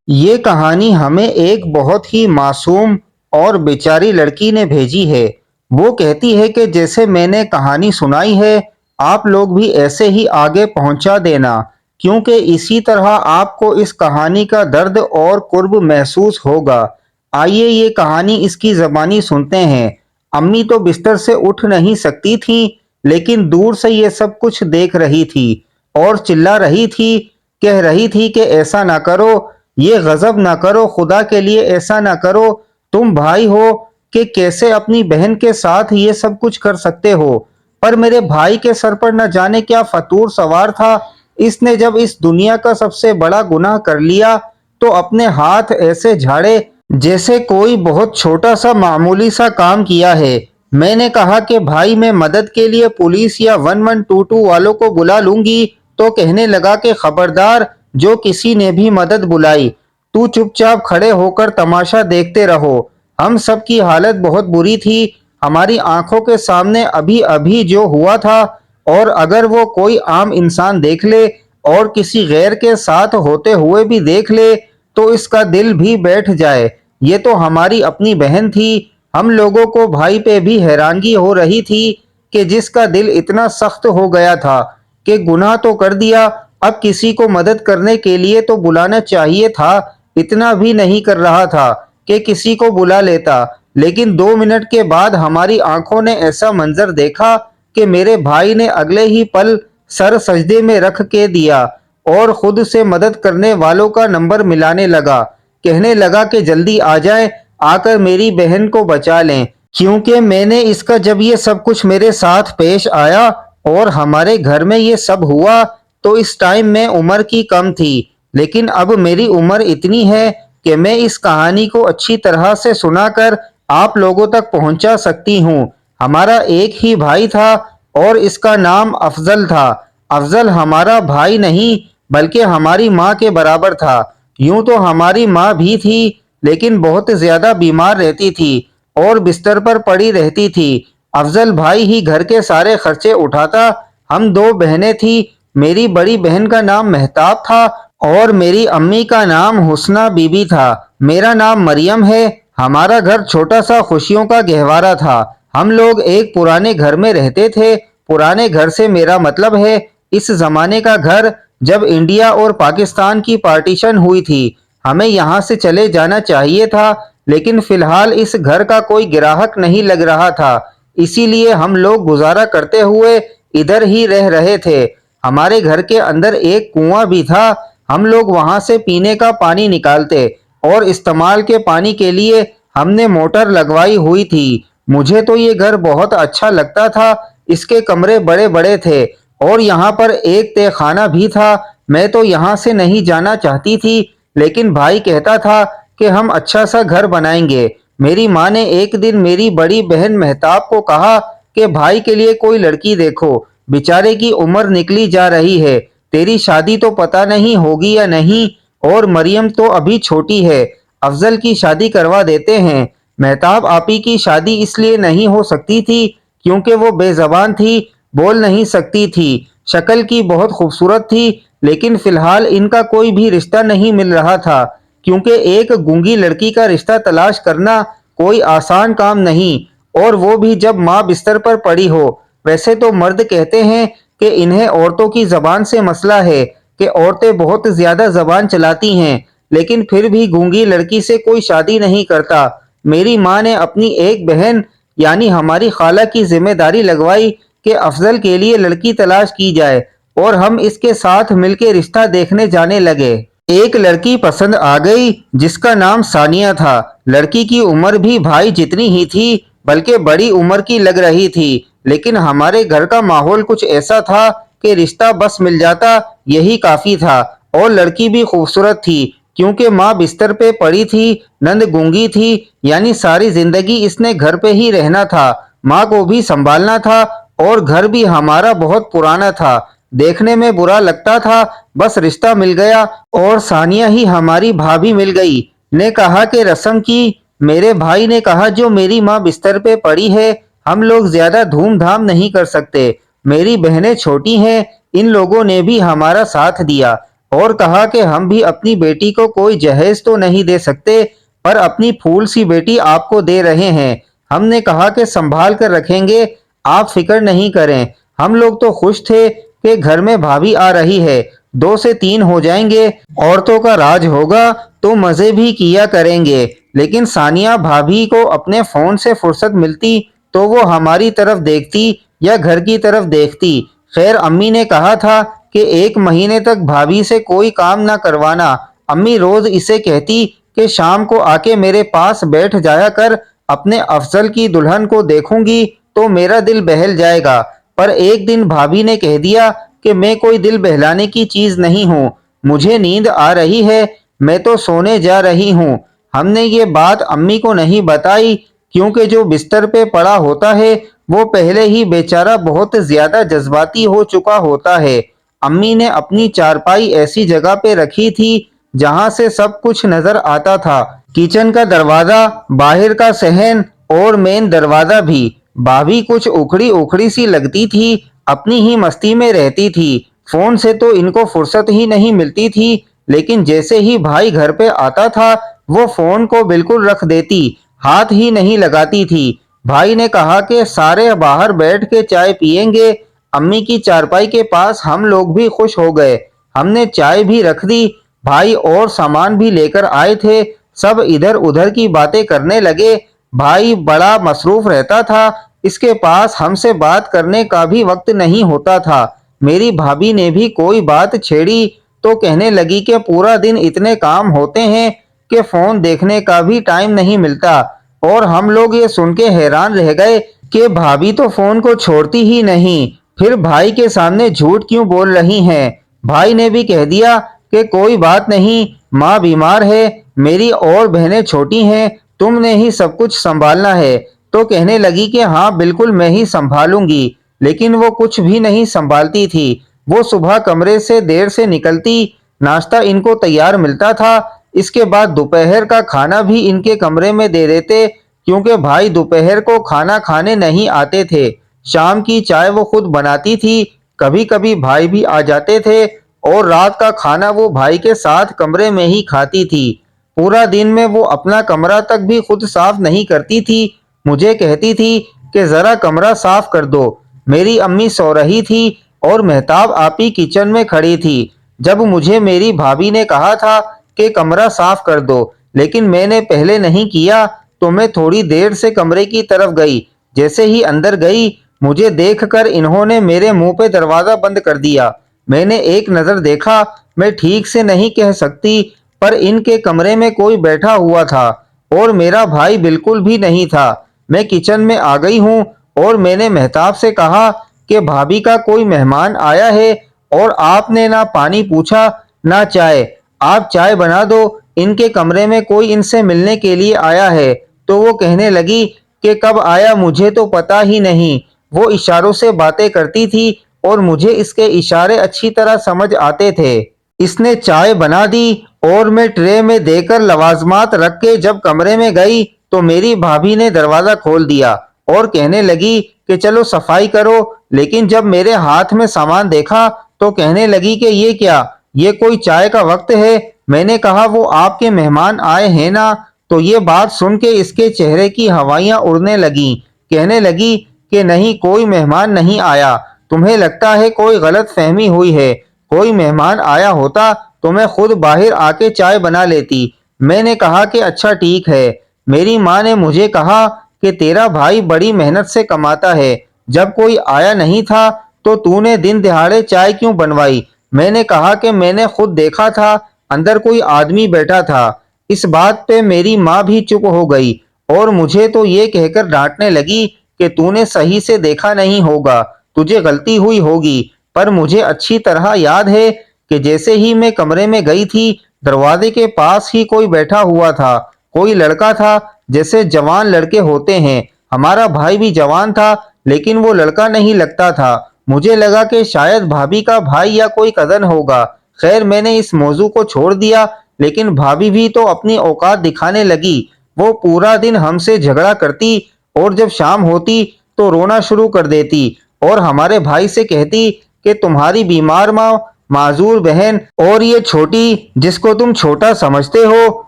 یہ کہانی ہمیں ایک بہت ہی معصوم اور بیچاری لڑکی نے بھیجی ہے۔ وہ کہتی ہے کہ جیسے میں نے کہانی سنائی ہے آپ لوگ بھی ایسے ہی آگے پہنچا دینا، کیونکہ اسی طرح آپ کو اس کہانی کا درد اور قرب محسوس ہوگا۔ آئیے یہ کہانی اس کی زبانی سنتے ہیں۔ امی تو بستر سے اٹھ نہیں سکتی تھیں، لیکن دور سے یہ سب کچھ دیکھ رہی تھی اور چلا رہی تھی، کہہ رہی تھی کہ ایسا نہ کرو، یہ غضب نہ کرو، خدا کے لیے ایسا نہ کرو، تم بھائی ہو کہ کیسے اپنی بہن کے ساتھ یہ سب کچھ کر سکتے ہو۔ پر میرے بھائی کے سر پر نہ جانے کیا فطور سوار تھا۔ اس نے جب اس دنیا کا سب سے بڑا گناہ کر لیا تو اپنے ہاتھ ایسے جھاڑے جیسے کوئی بہت چھوٹا سا معمولی سا کام کیا ہے۔ میں نے کہا کہ بھائی میں مدد کے لیے پولیس یا 1122 والوں کو بلا لوں گی، تو کہنے لگا کہ خبردار، جو کسی نے بھی مدد بلائی تو چپ چاپ کھڑے ہو کر تماشا دیکھتے رہو۔ ہم سب کی حالت بہت بری تھی، ہماری آنکھوں کے سامنے ابھی ابھی جو ہوا تھا، اور اگر وہ کوئی عام انسان دیکھ لے اور کسی غیر کے ساتھ ہوتے ہوئے بھی دیکھ لے تو اس کا دل بھی بیٹھ جائے۔ یہ تو ہماری اپنی بہن تھی۔ ہم لوگوں کو بھائی پہ بھی حیرانگی ہو رہی تھی کہ جس کا دل اتنا سخت ہو گیا تھا کہ گناہ تو کر دیا، اب کسی کو مدد کرنے کے لیے تو بلانا چاہیے تھا، اتنا بھی نہیں کر رہا تھا کہ کسی کو بلا لیتا۔ لیکن 2 منٹ کے بعد ہماری آنکھوں نے ایسا منظر دیکھا کہ میرے بھائی نے اگلے ہی پل سر سجدے میں رکھ کے دیا اور خود سے مدد کرنے والوں کا نمبر ملانے لگا، کہنے لگا کہ جلدی آ جائیں، آ کر میری بہن کو بچا لیں۔ کیونکہ میں نے اس کا جب یہ سب کچھ میرے ساتھ پیش آیا اور ہمارے گھر میں یہ سب ہوا تو اس ٹائم میں عمر کی کم تھی، لیکن اب میری عمر اتنی ہے کہ میں اس کہانی کو اچھی طرح سے سنا کر آپ لوگوں تک پہنچا سکتی ہوں۔ ہمارا ایک ہی بھائی تھا اور اس کا نام افضل تھا۔ افضل ہمارا بھائی نہیں بلکہ ہماری ماں کے برابر تھا۔ یوں تو ہماری ماں بھی تھی، لیکن بہت زیادہ بیمار رہتی تھی اور بستر پر پڑی رہتی تھی۔ افضل بھائی ہی گھر کے سارے خرچے اٹھاتا۔ ہم 2 بہنیں تھیں، میری بڑی بہن کا نام مہتاب تھا اور میری امی کا نام حسنہ بی بی تھا۔ میرا نام مریم ہے۔ ہمارا گھر چھوٹا سا خوشیوں کا گہوارہ تھا۔ ہم لوگ ایک پرانے گھر میں رہتے تھے۔ پرانے گھر سے میرا مطلب ہے اس زمانے کا گھر جب انڈیا اور پاکستان کی پارٹیشن ہوئی تھی۔ ہمیں یہاں سے چلے جانا چاہیے تھا، لیکن فی الحال اس گھر کا کوئی گراہک نہیں لگ رہا تھا، اسی لیے ہم لوگ گزارا کرتے ہوئے ادھر ہی رہ رہے تھے۔ ہمارے گھر کے اندر ایک کنواں بھی تھا، ہم لوگ وہاں سے پینے کا پانی نکالتے اور استعمال کے پانی کے لیے ہم نے موٹر لگوائی ہوئی تھی۔ مجھے تو یہ گھر بہت اچھا لگتا تھا، اس کے کمرے بڑے بڑے تھے اور یہاں پر ایک تہہ خانہ بھی تھا۔ میں تو یہاں سے نہیں جانا چاہتی تھی، لیکن بھائی کہتا تھا کہ ہم اچھا سا گھر بنائیں گے۔ میری ماں نے ایک دن میری بڑی بہن مہتاب کو کہا کہ بھائی کے لیے کوئی لڑکی دیکھو، بیچارے کی عمر نکلی جا رہی ہے، تیری شادی تو پتہ نہیں ہوگی یا نہیں، اور مریم تو ابھی چھوٹی ہے، افضل کی شادی کروا دیتے ہیں۔ مہتاب آپی کی شادی اس لیے نہیں ہو سکتی تھی کیونکہ وہ بے زبان تھی، بول نہیں سکتی تھی، شکل کی بہت خوبصورت تھی، لیکن فی الحال ان کا کوئی بھی رشتہ نہیں مل رہا تھا، کیونکہ ایک گونگی لڑکی کا رشتہ تلاش کرنا کوئی آسان کام نہیں، اور وہ بھی جب ماں بستر پر پڑی ہو۔ ویسے تو مرد کہتے ہیں کہ انہیں عورتوں کی زبان سے مسئلہ ہے، کہ عورتیں بہت زیادہ زبان چلاتی ہیں، لیکن پھر بھی گونگی لڑکی سے کوئی شادی نہیں کرتا۔ میری ماں نے اپنی ایک بہن یعنی ہماری خالہ کی ذمہ داری لگوائی کہ افضل کے لیے لڑکی تلاش کی جائے، اور ہم اس کے ساتھ مل کے رشتہ دیکھنے جانے لگے۔ ایک لڑکی پسند آ گئی جس کا نام ثانیہ تھا۔ لڑکی کی عمر بھی بھائی جتنی ہی تھی، بلکہ بڑی عمر کی لگ رہی تھی، لیکن ہمارے گھر کا ماحول کچھ ایسا تھا کہ رشتہ بس مل جاتا یہی کافی تھا، اور لڑکی بھی خوبصورت تھی، کیونکہ ماں بستر پہ پڑی تھی، نند گونگی تھی، یعنی ساری زندگی اس نے گھر پہ ہی رہنا تھا، ماں کو بھی سنبھالنا تھا، اور گھر بھی ہمارا بہت پرانا تھا، دیکھنے میں برا لگتا تھا۔ بس رشتہ مل گیا اور ثانیہ ہی ہماری بھابھی مل گئی۔ نے کہا کہ رسم کی۔ میرے بھائی نے کہا جو میری ماں بستر پہ پڑی ہے ہم لوگ زیادہ دھوم دھام نہیں کر سکتے، میری بہنیں چھوٹی ہیں، ان لوگوں نے بھی ہمارا ساتھ دیا۔ اور کہا کہ ہم بھی اپنی بیٹی کو کوئی جہیز تو نہیں دے سکتے، پر اپنی پھول سی بیٹی آپ کو دے رہے ہیں۔ ہم نے کہا کہ سنبھال کر رکھیں گے، آپ فکر نہیں کریں۔ ہم لوگ تو خوش تھے کہ گھر میں بھابھی آ رہی ہے، 2 سے 3 ہو جائیں گے، عورتوں کا راج ہوگا تو مزے بھی کیا کریں گے۔ لیکن ثانیہ بھابھی کو اپنے فون سے فرصت ملتی تو وہ ہماری طرف دیکھتی یا گھر کی طرف دیکھتی۔ خیر امی نے کہا تھا کہ 1 مہینے تک بھابھی سے کوئی کام نہ کروانا۔ امی روز اسے کہتی کہ شام کو آ کے میرے پاس بیٹھ جایا کر، اپنے افضل کی دلہن کو دیکھوں گی تو میرا دل بہل جائے گا۔ پر ایک دن بھابھی نے کہہ دیا کہ میں کوئی دل بہلانے کی چیز نہیں ہوں، مجھے نیند آ رہی ہے، میں تو سونے جا رہی ہوں۔ ہم نے یہ بات امی کو نہیں بتائی، کیونکہ جو بستر پہ پڑا ہوتا ہے وہ پہلے ہی بیچارہ بہت زیادہ جذباتی ہو چکا ہوتا ہے۔ امی نے اپنی چارپائی ایسی جگہ پہ رکھی تھی جہاں سے سب کچھ نظر آتا تھا، کچن کا دروازہ، باہر کا صحن اور مین دروازہ بھی۔ بھابھی کچھ اکھڑی اکھڑی سی لگتی تھی، اپنی ہی مستی میں رہتی تھی، فون سے تو ان کو فرصت ہی نہیں ملتی تھی، لیکن جیسے ہی بھائی گھر پہ آتا تھا وہ فون کو بالکل رکھ دیتی، ہاتھ ہی نہیں لگاتی تھی۔ بھائی نے کہا کہ سارے باہر بیٹھ کے چائے پیئیں گے۔ امی کی چارپائی کے پاس ہم لوگ بھی خوش ہو گئے، ہم نے چائے بھی رکھ دی، بھائی اور سامان بھی لے کر آئے تھے، سب ادھر ادھر کی باتیں کرنے لگے۔ بھائی بڑا مصروف رہتا تھا، اس کے پاس ہم سے بات کرنے کا بھی وقت نہیں ہوتا تھا۔ میری بھابھی نے بھی کوئی بات چھیڑی تو کہنے لگی کہ پورا دن اتنے کام ہوتے ہیں کہ فون دیکھنے کا بھی ٹائم نہیں ملتا۔ اور ہم لوگ یہ سن کے حیران رہ گئے کہ بھابھی تو فون کو چھوڑتی ہی نہیں، پھر بھائی کے سامنے جھوٹ کیوں بول رہی ہیں۔ بھائی نے بھی کہہ دیا کہ کوئی بات نہیں، ماں بیمار ہے، میری اور بہنیں چھوٹی ہیں، تم نے ہی سب کچھ سنبھالنا ہے۔ تو کہنے لگی کہ ہاں بالکل میں ہی سنبھالوں گی، لیکن وہ کچھ بھی نہیں سنبھالتی تھی۔ وہ صبح کمرے سے دیر سے نکلتی، ناشتہ ان کو تیار ملتا تھا، اس کے بعد دوپہر کا کھانا بھی ان کے کمرے میں دے دیتے، کیونکہ بھائی دوپہر کو کھانا کھانے نہیں آتے تھے۔ شام کی چائے وہ خود بناتی تھی، کبھی کبھی بھائی بھی آ جاتے تھے، اور رات کا کھانا وہ بھائی کے ساتھ کمرے میں ہی کھاتی تھی۔ پورا دن میں وہ اپنا کمرہ تک بھی خود صاف نہیں کرتی تھی، مجھے کہتی تھی کہ ذرا کمرہ صاف کر دو۔ میری امی سو رہی تھی اور مہتاب آپی کچن میں کھڑی تھی۔ جب مجھے میری بھابھی نے کہا تھا کہ کمرہ صاف کر دو، لیکن میں نے پہلے نہیں کیا، تو میں تھوڑی دیر سے کمرے کی طرف گئی۔ جیسے ہی اندر گئی، مجھے دیکھ کر انہوں نے میرے منہ پہ دروازہ بند کر دیا۔ میں نے ایک نظر دیکھا، میں ٹھیک سے نہیں کہہ سکتی، پر ان کے کمرے میں کوئی بیٹھا ہوا تھا، اور میرا بھائی بالکل بھی نہیں تھا۔ میں کچن میں آ گئی ہوں اور میں نے مہتاب سے کہا کہ بھابھی کا کوئی مہمان آیا ہے، اور آپ نے نہ پانی پوچھا نہ چائے، آپ چائے بنا دو، ان کے کمرے میں کوئی ان سے ملنے کے لیے آیا ہے۔ تو وہ کہنے لگی کہ کب آیا مجھے تو پتا ہی نہیں۔ وہ اشاروں سے باتیں کرتی تھی اور مجھے اس کے اشارے اچھی طرح سمجھ آتے تھے۔ اس نے چائے بنا دی اور میں ٹرے میں دے کر لوازمات رکھ کے جب کمرے میں گئی تو میری بھابھی نے دروازہ کھول دیا اور کہنے لگی کہ چلو صفائی کرو، لیکن جب میرے ہاتھ میں سامان دیکھا تو کہنے لگی کہ یہ کیا، یہ کوئی چائے کا وقت ہے؟ میں نے کہا وہ آپ کے مہمان آئے ہیں نا۔ تو یہ بات سن کے اس کے چہرے کی ہوائیاں اڑنے لگیں، کہنے لگی کہ نہیں، کوئی مہمان نہیں آیا، تمہیں لگتا ہے کوئی غلط فہمی ہوئی ہے، کوئی مہمان آیا ہوتا تو میں خود باہر آ کے چائے بنا لیتی۔ میں نے کہا کہ اچھا ٹھیک ہے۔ میری ماں نے مجھے کہا کہ تیرا بھائی بڑی محنت سے کماتا ہے، جب کوئی آیا نہیں تھا تو نے دن دہاڑے چائے کیوں بنوائی؟ میں نے کہا کہ میں نے خود دیکھا تھا اندر کوئی آدمی بیٹھا تھا۔ اس بات پہ میری ماں بھی چپ ہو گئی اور مجھے تو یہ کہہ کر ڈانٹنے لگی کہ تو نے صحیح سے دیکھا نہیں ہوگا، تجھے غلطی ہوئی ہوگی۔ پر مجھے اچھی طرح یاد ہے کہ جیسے ہی میں کمرے میں گئی تھی، دروازے کے پاس ہی کوئی بیٹھا ہوا تھا، کوئی لڑکا تھا، جیسے جوان لڑکے ہوتے ہیں۔ ہمارا بھائی بھی جوان تھا، لیکن وہ لڑکا نہیں لگتا تھا۔ مجھے لگا کہ شاید بھابھی کا بھائی یا کوئی کزن ہوگا۔ خیر میں نے اس موضوع کو چھوڑ دیا، لیکن بھابھی بھی تو اپنی اوقات دکھانے لگی۔ وہ پورا دن ہم سے جھگڑا کرتی اور جب شام ہوتی تو رونا شروع کر دیتی اور ہمارے بھائی سے کہتی کہ تمہاری بیمار ماں معذور بہن اور یہ چھوٹی جس کو تم چھوٹا سمجھتے ہو،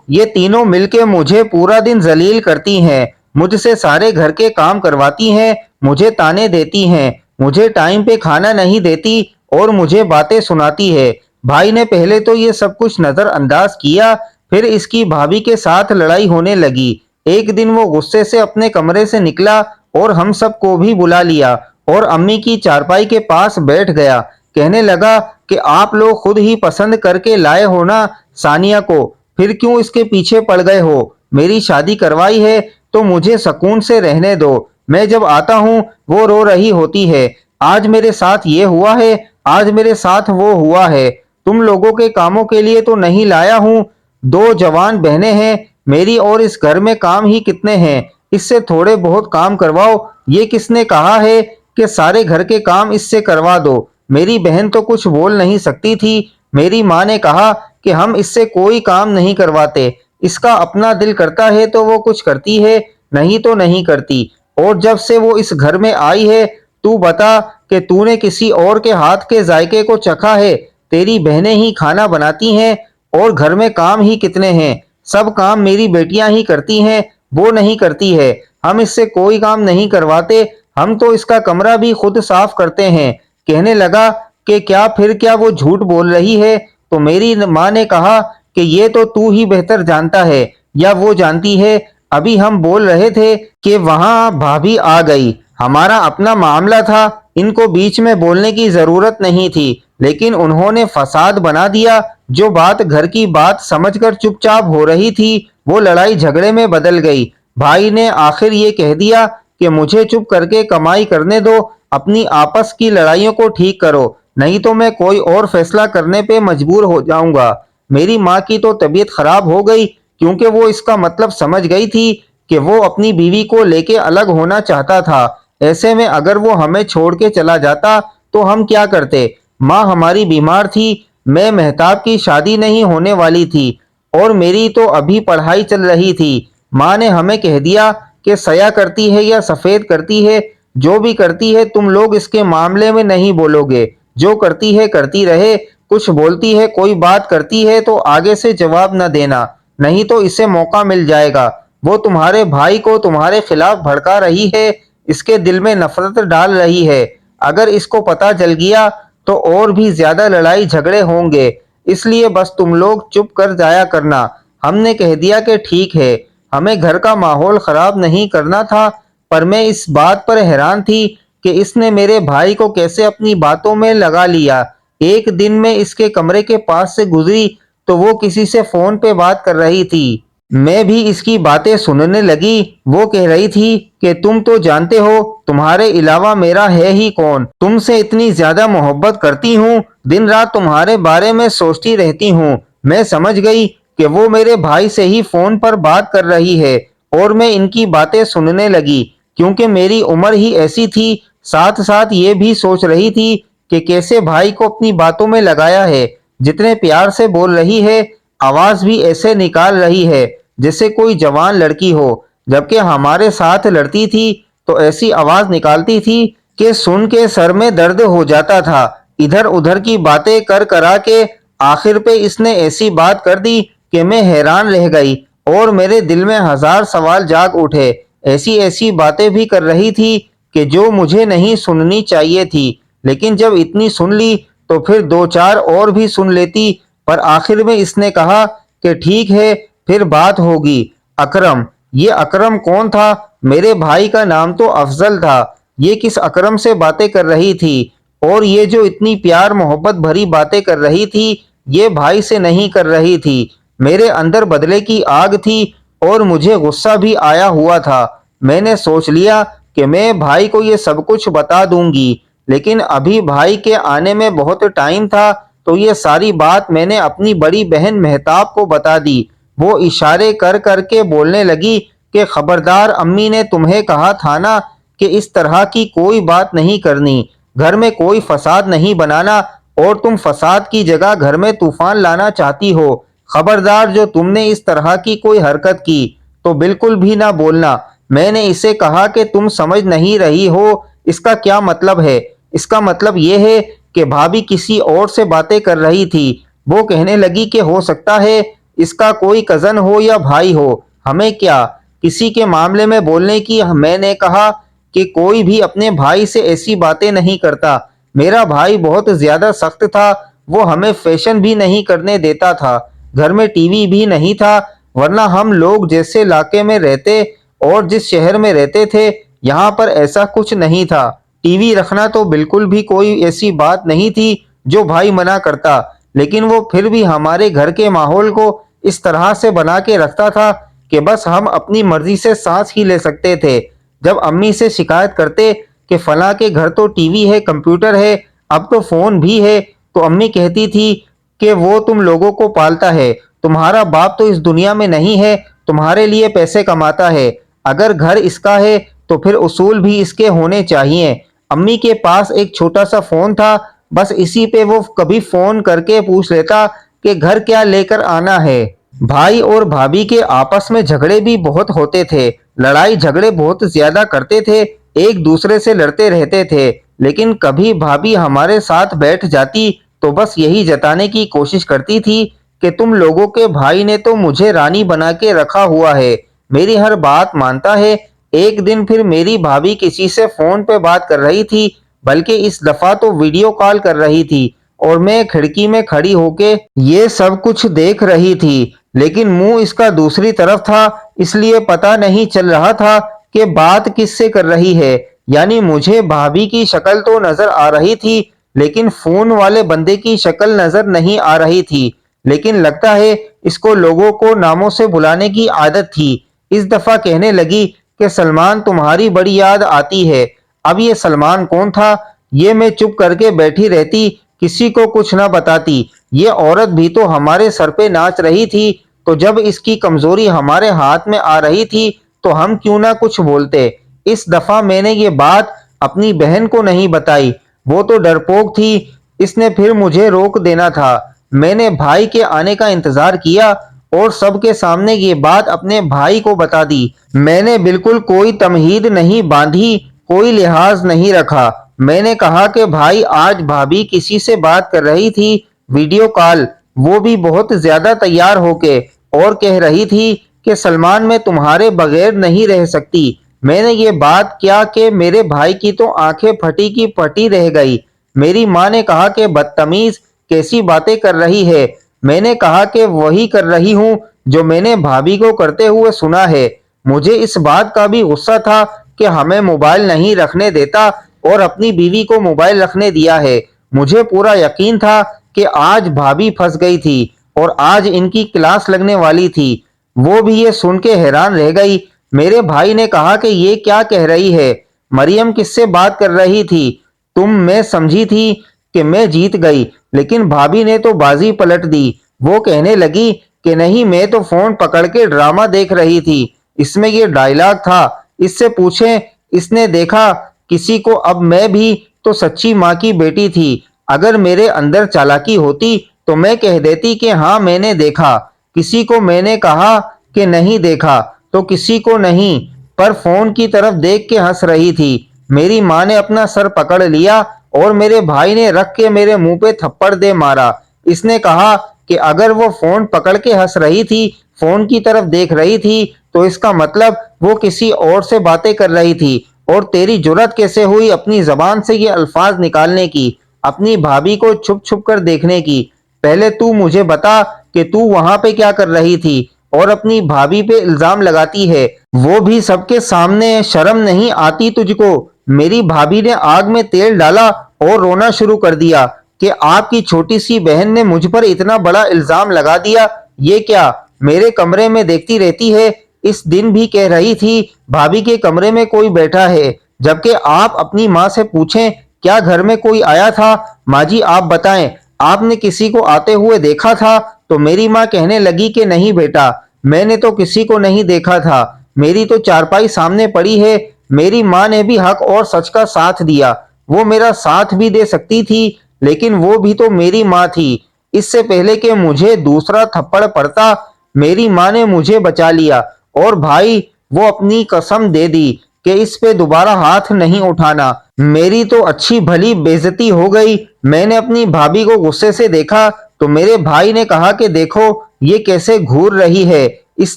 یہ تینوں مل کے مجھے پورا دن ذلیل کرتی ہیں، مجھ سے سارے گھر کے کام کرواتی ہیں، مجھے تانے دیتی ہیں، مجھے ٹائم پہ کھانا نہیں دیتی اور مجھے باتیں سناتی ہے۔ بھائی نے پہلے تو یہ سب کچھ نظر انداز کیا، پھر اس کی بھابھی کے ساتھ لڑائی ہونے لگی۔ ایک دن وہ غصے سے اپنے کمرے سے نکلا اور ہم سب کو بھی بلا لیا اور امی کی چارپائی کے پاس بیٹھ گیا۔ کہنے لگا کہ آپ لوگ خود ہی پسند کر کے لائے ہو نا ثانیہ کو، پھر کیوں اس کے پیچھے پڑ گئے ہو؟ میری شادی کروائی ہے تو مجھے سکون سے رہنے دو۔ میں جب آتا ہوں وہ رو رہی ہوتی ہے، آج میرے ساتھ یہ ہوا ہے، آج میرے ساتھ وہ ہوا ہے۔ تم لوگوں کے کاموں کے لیے تو نہیں لایا ہوں، دو جوان بہنیں ہیں میری اور اس گھر میں کام ہی کتنے ہیں، اس سے تھوڑے بہت کام کرواؤ۔ یہ کس نے کہا ہے کہ سارے گھر کے کام اس سے کروا دو؟ میری بہن تو کچھ بول نہیں سکتی تھی۔ میری ماں نے کہا کہ ہم اس سے کوئی کام نہیں کرواتے، اس کا اپنا دل کرتا ہے تو وہ کچھ کرتی ہے، نہیں تو نہیں کرتی۔ اور جب سے وہ اس گھر میں آئی ہے، تو بتا کہ تو نے کسی اور کے ہاتھ کے ذائقے کو چکھا ہے؟ تیری بہنیں ہی کھانا بناتی ہیں اور گھر میں کام ہی کتنے ہیں، سب کام میری بیٹیاں ہی کرتی ہیں، وہ نہیں کرتی ہے۔ ہم اس سے کوئی کام نہیں کرواتے، ہم تو اس کا کمرہ بھی خود صاف کرتے ہیں۔ کہنے لگا کہ کیا وہ جھوٹ بول رہی ہے؟ تو میری ماں نے کہا کہ یہ تو ہی بہتر جانتا ہے یا وہ جانتی ہے۔ ابھی ہم بول رہے تھے کہ وہاں بھابھی آ گئی، ہمارا اپنا معاملہ تھا، ان کو بیچ میں بولنے کی ضرورت نہیں تھی، لیکن انہوں نے فساد بنا دیا۔ جو بات گھر کی بات سمجھ کر چپ چاپ ہو رہی تھی وہ لڑائی جھگڑے میں بدل گئی۔ بھائی نے آخر یہ کہہ دیا کہ مجھے چپ کر کے کمائی کرنے دو، اپنی آپس کی لڑائیوں کو ٹھیک کرو، نہیں تو میں کوئی اور فیصلہ کرنے پہ مجبور ہو جاؤں گا۔ میری ماں کی تو طبیعت خراب ہو گئی کیونکہ وہ اس کا مطلب سمجھ گئی تھی کہ وہ اپنی بیوی کو لے کے الگ ہونا چاہتا تھا۔ ایسے میں اگر وہ ہمیں چھوڑ کے چلا جاتا تو ہم کیا کرتے؟ ماں ہماری بیمار تھی، میں مہتاب کی شادی نہیں ہونے والی تھی اور میری تو ابھی پڑھائی چل رہی تھی۔ ماں نے ہمیں کہہ دیا کہ سیاہ کرتی ہے یا سفید کرتی ہے، جو بھی کرتی ہے تم لوگ اس کے معاملے میں نہیں بولو گے، جو کرتی ہے کرتی رہے، کچھ بولتی ہے کوئی بات کرتی ہے تو آگے سے جواب نہ دینا، نہیں تو اسے موقع مل جائے گا۔ وہ تمہارے بھائی کو تمہارے خلاف بھڑکا رہی ہے، اس کے دل میں نفرت ڈال رہی ہے، اگر اس کو پتہ چل گیا تو اور بھی زیادہ لڑائی جھگڑے ہوں گے، اس لیے بس تم لوگ چپ کر جایا کرنا۔ ہم نے کہہ دیا کہ ٹھیک ہے، ہمیں گھر کا ماحول خراب نہیں کرنا تھا، پر میں اس بات پر حیران تھی کہ اس نے میرے بھائی کو کیسے اپنی باتوں میں لگا لیا۔ ایک دن میں اس کے کمرے کے پاس سے گزری تو وہ کسی سے فون پہ بات کر رہی تھی۔ میں بھی اس کی باتیں سننے لگی۔ وہ کہہ رہی تھی کہ تم تو جانتے ہو تمہارے علاوہ میرا ہے ہی کون، تم سے اتنی زیادہ محبت کرتی ہوں، دن رات تمہارے بارے میں سوچتی رہتی ہوں۔ میں سمجھ گئی کہ وہ میرے بھائی سے ہی فون پر بات کر رہی ہے اور میں ان کی باتیں سننے لگی کیونکہ میری عمر ہی ایسی تھی۔ ساتھ ساتھ یہ بھی سوچ رہی تھی کہ کیسے بھائی کو اپنی باتوں میں لگایا ہے، جتنے پیار سے بول رہی ہے، آواز بھی ایسے نکال رہی ہے جیسے کوئی جوان لڑکی ہو، جبکہ ہمارے ساتھ لڑتی تھی تو ایسی آواز نکالتی تھی کہ سن کے سر میں درد ہو جاتا تھا۔ ادھر ادھر کی باتیں کر کرا کے آخر پہ اس نے ایسی بات کر دی کہ میں حیران رہ گئی اور میرے دل میں ہزار سوال جاگ اٹھے۔ ایسی ایسی باتیں بھی کر رہی تھی کہ جو مجھے نہیں سننی چاہیے تھی، لیکن جب اتنی سن لی تو پھر دو چار اور بھی سن لیتی، پر آخر میں اس نے کہا کہ ٹھیک ہے پھر بات ہوگی۔ اکرم، یہ اکرم کون تھا؟ میرے بھائی کا نام تو افضل تھا، یہ کس اکرم سے باتیں کر رہی تھی؟ اور یہ جو اتنی پیار محبت بھری باتیں کر رہی تھی یہ بھائی سے نہیں کر رہی تھی۔ میرے اندر بدلے کی آگ تھی اور مجھے غصہ بھی آیا ہوا تھا۔ میں نے سوچ لیا کہ میں بھائی کو یہ سب کچھ بتا دوں گی، لیکن ابھی بھائی کے آنے میں بہت ٹائم تھا تو یہ ساری بات میں نے اپنی بڑی بہن مہتاب کو بتا دی۔ وہ اشارے کر کر کے بولنے لگی کہ خبردار، امی نے تمہیں کہا تھا نا کہ اس طرح کی کوئی بات نہیں کرنی، گھر میں کوئی فساد نہیں بنانا، اور تم فساد کی جگہ گھر میں طوفان لانا چاہتی ہو۔ خبردار، جو تم نے اس طرح کی کوئی حرکت کی تو بالکل بھی نہ بولنا۔ میں نے اسے کہا کہ تم سمجھ نہیں رہی ہو اس کا کیا مطلب ہے۔ اس کا مطلب یہ ہے کہ بھابھی کسی اور سے باتیں کر رہی تھی۔ وہ کہنے لگی کہ ہو سکتا ہے اس کا کوئی کزن ہو یا بھائی ہو، ہمیں کیا کسی کے معاملے میں بولنے کی۔ میں نے کہا کہ کوئی بھی اپنے بھائی سے ایسی باتیں نہیں کرتا، میرا بھائی بہت زیادہ سخت تھا، وہ ہمیں فیشن بھی نہیں کرنے دیتا تھا، گھر میں ٹی وی بھی نہیں تھا، ورنہ ہم لوگ جیسے علاقے میں رہتے اور جس شہر میں رہتے تھے یہاں پر ایسا کچھ نہیں تھا۔ ٹی وی رکھنا تو بالکل بھی کوئی ایسی بات نہیں تھی جو بھائی منع کرتا، لیکن وہ پھر بھی ہمارے گھر کے ماحول کو اس طرح سے بنا کے رکھتا تھا کہ بس ہم اپنی مرضی سے سانس ہی لے سکتے تھے۔ جب امی سے شکایت کرتے کہ فلاں کے گھر تو ٹی وی ہے، کمپیوٹر ہے، اب تو فون بھی ہے، تو امی کہتی تھی کہ وہ تم لوگوں کو پالتا ہے، تمہارا باپ تو اس دنیا میں نہیں ہے، تمہارے لیے پیسے کماتا ہے، اگر گھر اس کا ہے تو پھر اصول بھی اس کے ہونے چاہیے۔ امی کے پاس ایک چھوٹا سا فون تھا، بس اسی پہ وہ کبھی فون کر کے پوچھ لیتا کہ گھر کیا لے کر آنا ہے۔ بھائی اور بھابھی کے آپس میں جھگڑے بھی بہت ہوتے تھے، لڑائی جھگڑے بہت زیادہ کرتے تھے، ایک دوسرے سے لڑتے رہتے تھے، لیکن کبھی بھابھی ہمارے ساتھ بیٹھ جاتی تو بس یہی جتانے کی کوشش کرتی تھی کہ تم لوگوں کے بھائی نے تو مجھے رانی بنا کے رکھا ہوا ہے، میری ہر بات مانتا ہے۔ ایک دن پھر میری بھابھی کسی سے فون پہ بات کر رہی تھی، بلکہ اس دفعہ تو ویڈیو کال کر رہی تھی، اور میں کھڑکی میں کھڑی ہو کے یہ سب کچھ دیکھ رہی تھی، لیکن منہ اس کا دوسری طرف تھا، اس لیے پتہ نہیں چل رہا تھا کہ بات کس سے کر رہی ہے۔ یعنی مجھے بھابھی کی شکل تو نظر آ رہی تھی، لیکن فون والے بندے کی شکل نظر نہیں آ رہی تھی، لیکن لگتا ہے اس کو لوگوں کو ناموں سے بلانے کی عادت تھی۔ اس دفعہ کہنے لگی کہ سلمان تمہاری بڑی یاد آتی ہے۔ اب یہ سلمان کون تھا؟ یہ میں چپ کر کے بیٹھی رہتی، کسی کو کچھ نہ بتاتی۔ یہ عورت بھی تو ہمارے سر پہ ناچ رہی تھی، تو جب اس کی کمزوری ہمارے ہاتھ میں آ رہی تھی تو ہم کیوں نہ کچھ بولتے۔ اس دفعہ میں نے یہ بات اپنی بہن کو نہیں بتائی، وہ تو ڈرپوک تھی، اس نے پھر مجھے روک دینا تھا۔ میں نے بھائی کے آنے کا انتظار کیا اور سب کے سامنے یہ بات اپنے بھائی کو بتا دی۔ میں نے بالکل کوئی تمہید نہیں باندھی، کوئی لحاظ نہیں رکھا۔ میں نے کہا کہ بھائی آج بھابھی کسی سے بات کر رہی تھی ویڈیو کال، وہ بھی بہت زیادہ تیار ہو کے، اور کہہ رہی تھی کہ سلمان میں تمہارے بغیر نہیں رہ سکتی۔ میں نے یہ بات کیا کہ میرے بھائی کی تو آنکھیں پھٹی کی پھٹی رہ گئی۔ میری ماں نے کہا کہ بدتمیز، کیسی باتیں کر رہی ہے؟ میں نے کہا کہ وہی کر رہی ہوں جو میں نے بھابھی کو کرتے ہوئے سنا ہے۔ مجھے اس بات کا بھی غصہ تھا کہ ہمیں موبائل نہیں رکھنے دیتا اور اپنی بیوی کو موبائل رکھنے دیا ہے۔ مجھے پورا یقین تھا کہ آج بھابھی پھنس گئی تھی اور آج ان کی کلاس لگنے والی تھی۔ وہ بھی یہ سن کے حیران رہ گئی۔ میرے بھائی نے کہا کہ یہ کیا کہہ رہی ہے؟ مریم کس سے بات کر رہی تھی؟ میں سمجھی تھی کہ میں جیت گئی، لیکن بھابھی نے تو بازی پلٹ دی۔ وہ کہنے لگی کہ نہیں، میں تو فون پکڑ کے ڈرامہ دیکھ رہی تھی، اس میں یہ ڈائلاگ تھا، اس سے پوچھیں اس نے دیکھا کسی کو؟ اب میں بھی تو سچی ماں کی بیٹی تھی، اگر میرے اندر چالاکی ہوتی تو میں کہہ دیتی کہ ہاں میں نے دیکھا۔ کسی کو میں نے کہا کہ نہیں دیکھا تو کسی کو نہیں، پر فون کی طرف دیکھ کے ہنس رہی تھی۔ میری ماں نے اپنا سر پکڑ لیا اور میرے بھائی نے رکھ کے میرے منہ پہ تھپڑ دے مارا۔ اس نے کہا کہ اگر وہ فون پکڑ کے ہنس رہی تھی، فون کی طرف دیکھ رہی تھی، تو اس کا مطلب وہ کسی اور سے باتیں کر رہی تھی، اور تیری جرأت کیسے ہوئی اپنی زبان سے یہ الفاظ نکالنے کی، اپنی بھابھی کو چھپ چھپ کر دیکھنے کی؟ پہلے تو مجھے بتا کہ تو وہاں پہ کیا کر رہی تھی اور اپنی بھابھی پہ الزام لگاتی ہے، وہ بھی سب کے سامنے؟ شرم نہیں آتی تجھ کو؟ میری بھابھی نے آگ میں تیل ڈالا اور رونا شروع کر دیا کہ آپ کی چھوٹی سی بہن نے مجھ پر اتنا بڑا الزام لگا دیا، یہ کیا میرے کمرے میں دیکھتی رہتی ہے؟ اس دن بھی کہہ رہی تھی بھابھی کے کمرے میں کوئی بیٹھا ہے، جبکہ آپ اپنی ماں سے پوچھیں کیا گھر میں کوئی آیا تھا؟ ماں جی آپ بتائیں، آپ نے کسی کو آتے ہوئے دیکھا تھا؟ تو میری ماں کہنے لگی کہ نہیں بیٹا، میں نے تو کسی کو نہیں دیکھا تھا، میری تو چارپائی سامنے پڑی ہے۔ میری ماں نے بھی حق اور سچ کا ساتھ دیا، وہ میرا ساتھ بھی دے سکتی تھی، لیکن وہ بھی تو میری ماں تھی۔ اس سے پہلے کہ مجھے دوسرا تھپڑ پڑتا میری ماں نے مجھے بچا لیا، اور بھائی وہ اپنی قسم دے دی کہ اس پہ دوبارہ ہاتھ نہیں اٹھانا۔ میری تو اچھی بھلی بےعزتی ہو گئی۔ میں نے اپنی بھابھی کو غصے سے دیکھا تو میرے بھائی نے کہا کہ دیکھو یہ کیسے گھور رہی ہے، اس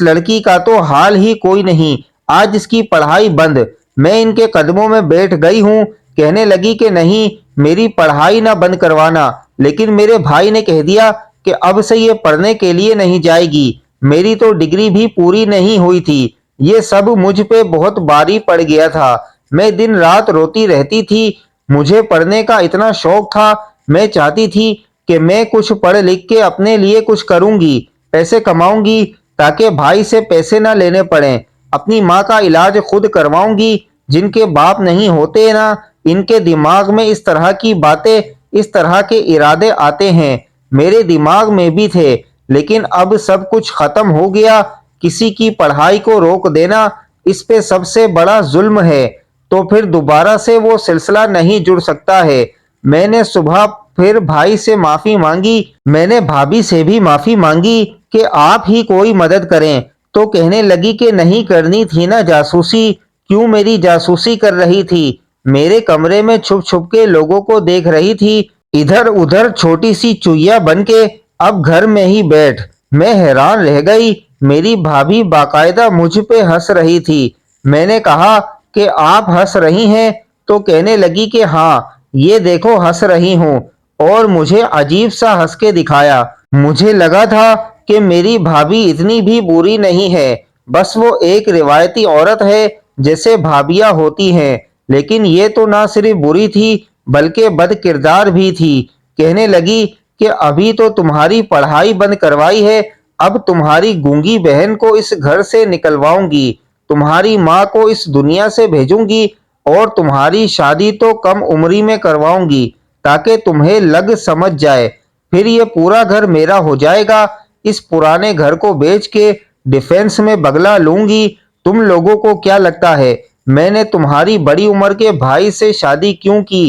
لڑکی کا تو حال ہی کوئی نہیں، آج اس کی پڑھائی بند۔ میں ان کے قدموں میں بیٹھ گئی ہوں۔ کہنے لگی کہ نہیں، میری پڑھائی نہ بند کروانا، لیکن میرے بھائی نے کہہ دیا کہ اب سے یہ پڑھنے کے لیے نہیں جائے گی۔ میری تو ڈگری بھی پوری نہیں ہوئی تھی۔ یہ سب مجھ پہ بہت بھاری پڑ گیا تھا۔ میں دن رات روتی رہتی تھی۔ مجھے پڑھنے کا اتنا شوق تھا، میں چاہتی تھی کہ میں کچھ پڑھ لکھ کے اپنے لیے کچھ کروں گی، پیسے کماؤں گی تاکہ بھائی سے پیسے نہ لینے پڑیں، اپنی ماں کا علاج خود کرواؤں گی۔ جن کے باپ نہیں ہوتے نا، ان کے دماغ میں اس طرح کی باتیں، اس طرح کے ارادے آتے ہیں۔ میرے دماغ میں بھی تھے، لیکن اب سب کچھ ختم ہو گیا۔ کسی کی پڑھائی کو روک دینا اس پہ سب سے بڑا ظلم ہے، تو پھر دوبارہ سے وہ سلسلہ نہیں جڑ سکتا ہے۔ میں نے صبح پھر بھائی سے معافی مانگی، میں نے بھابھی سے بھی معافی مانگی کہ آپ ہی کوئی مدد کریں، تو کہنے لگی کہ نہیں کرنی تھی نا جاسوسی، کیوں میری جاسوسی کر رہی تھی؟ میرے کمرے میں چھپ چھپ کے لوگوں کو دیکھ رہی تھی، ادھر ادھر چھوٹی سی چوہیا بن کے۔ اب گھر میں ہی بیٹھ۔ میں حیران رہ گئی، میری بھابھی باقاعدہ مجھ پہ ہنس رہی تھی۔ میں نے کہا کہ آپ ہنس رہی ہیں؟ تو کہنے لگی کہ ہاں، یہ دیکھو ہنس رہی ہوں، اور مجھے عجیب سا ہنس کے دکھایا۔ مجھے لگا تھا کہ میری بھابھی اتنی بھی بری نہیں ہے، بس وہ ایک روایتی عورت ہے جیسے بھابیاں ہوتی ہیں، لیکن یہ تو نہ صرف بری تھی بلکہ بد کردار بھی تھی۔ کہنے لگی کہ ابھی تو تمہاری پڑھائی بند کروائی ہے، اب تمہاری گونگی بہن کو اس گھر سے نکلواؤں گی، تمہاری ماں کو اس دنیا سے بھیجوں گی، اور تمہاری شادی تو کم عمری میں کرواؤں گی تاکہ تمہیں لگ سمجھ جائے، پھر یہ پورا گھر میرا ہو جائے گا۔ اس پرانے گھر کو بیچ کے ڈیفینس میں بگلا لوں گی۔ تم لوگوں کو کیا لگتا ہے میں نے تمہاری بڑی عمر کے بھائی سے شادی کیوں کی؟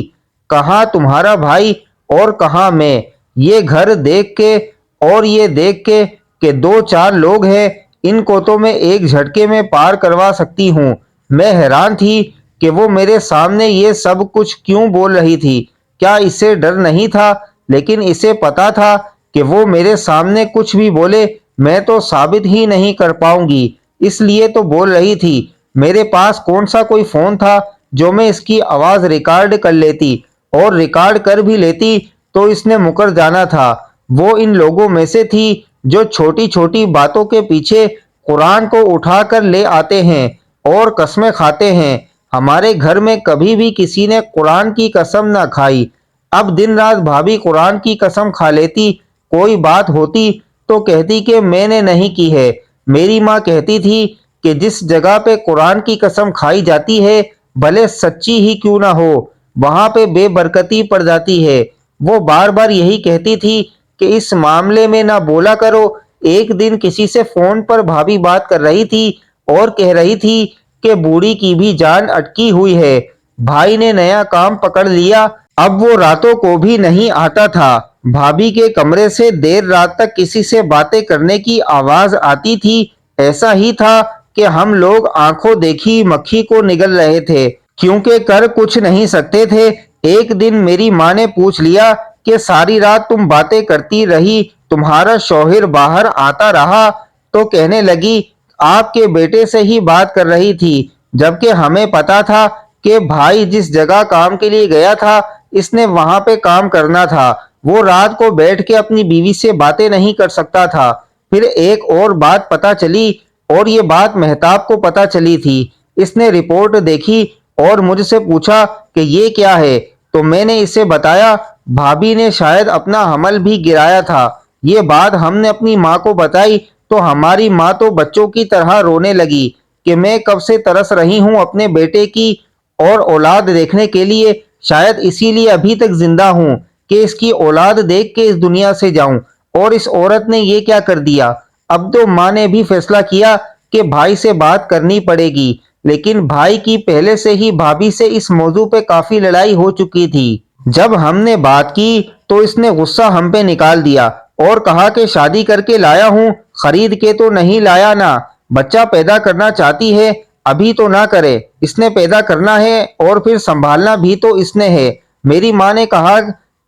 کہاں تمہارا بھائی اور کہاں میں؟ یہ گھر دیکھ کے اور یہ دیکھ کے کہ دو چار لوگ ہیں، ان کو تو میں ایک جھٹکے میں پار کروا سکتی ہوں۔ میں حیران تھی کہ وہ میرے سامنے یہ سب کچھ کیوں بول رہی تھی۔ کیا اسے ڈر نہیں تھا؟ لیکن اسے پتا تھا کہ وہ میرے سامنے کچھ بھی بولے میں تو ثابت ہی نہیں کر پاؤں گی، اس لیے تو بول رہی تھی۔ میرے پاس کون سا کوئی فون تھا جو میں اس کی آواز ریکارڈ کر لیتی، اور ریکارڈ کر بھی لیتی تو اس نے مکر جانا تھا۔ وہ ان لوگوں میں سے تھی جو چھوٹی چھوٹی باتوں کے پیچھے قرآن کو اٹھا کر لے آتے ہیں اور قسمیں کھاتے ہیں۔ ہمارے گھر میں کبھی بھی کسی نے قرآن کی قسم نہ کھائی۔ اب دن رات بھابھی قرآن کی قسم کھا لیتی، کوئی بات ہوتی تو کہتی کہ میں نے نہیں کی ہے۔ میری ماں کہتی تھی کہ جس جگہ پہ قرآن کی قسم کھائی جاتی ہے، بھلے سچی ہی کیوں نہ ہو، وہاں پہ بے برکتی پڑ جاتی ہے۔ وہ بار بار یہی کہتی تھی کہ اس معاملے میں نہ بولا کرو۔ ایک دن کسی سے فون پر بھابھی بات کر رہی تھی اور کہہ رہی تھی کہ بوڑھی کی بھی جان اٹکی ہوئی ہے، بھائی نے نیا کام پکڑ لیا، اب وہ راتوں کو بھی نہیں آتا تھا۔ بھابھی کے کمرے سے دیر رات تک کسی سے باتیں کرنے کی آواز آتی تھی، ایسا ہی تھا کہ ہم لوگ آنکھوں دیکھی مکھی کو نگل رہے تھے، کیونکہ کر کچھ نہیں سکتے تھے۔ ایک دن میری ماں نے پوچھ لیا کہ ساری رات تم باتیں کرتی رہی، تمہارا شوہر باہر آتا رہا؟ تو کہنے لگی آپ کے بیٹے سے ہی بات کر رہی تھی، جبکہ ہمیں پتا تھا کہ بھائی جس جگہ کام کے لیے گیا تھا اس نے وہاں پہ کام کرنا تھا، وہ رات کو بیٹھ کے اپنی بیوی سے باتیں نہیں کر سکتا تھا۔ پھر ایک اور بات پتا چلی، اور یہ بات مہتاب کو پتا چلی تھی۔ اس نے رپورٹ دیکھی اور مجھ سے پوچھا کہ یہ کیا ہے، تو میں نے اسے بتایا بھابھی نے شاید اپنا حمل بھی گرایا تھا۔ یہ بات ہم نے اپنی ماں کو بتائی تو ہماری ماں تو بچوں کی طرح رونے لگی کہ میں کب سے ترس رہی ہوں اپنے بیٹے کی اور اولاد دیکھنے کے لیے، شاید اسی لیے ابھی تک زندہ ہوں کہ اس کی اولاد دیکھ کے اس دنیا سے جاؤں، اور اس عورت نے یہ کیا کر دیا۔ اب تو ماں نے بھی فیصلہ کیا کہ بھائی سے بات کرنی پڑے گی، لیکن بھائی کی پہلے سے ہی بھابھی سے اس موضوع پہ کافی لڑائی ہو چکی تھی۔ جب ہم نے بات کی تو اس نے غصہ ہم پہ نکال دیا اور کہا کہ شادی کر کے لایا ہوں، خرید کے تو نہیں لایا نا، بچہ پیدا کرنا چاہتی ہے، ابھی تو نہ کرے، اس نے پیدا کرنا ہے اور پھر سنبھالنا بھی تو اس نے ہے۔ میری ماں نے کہا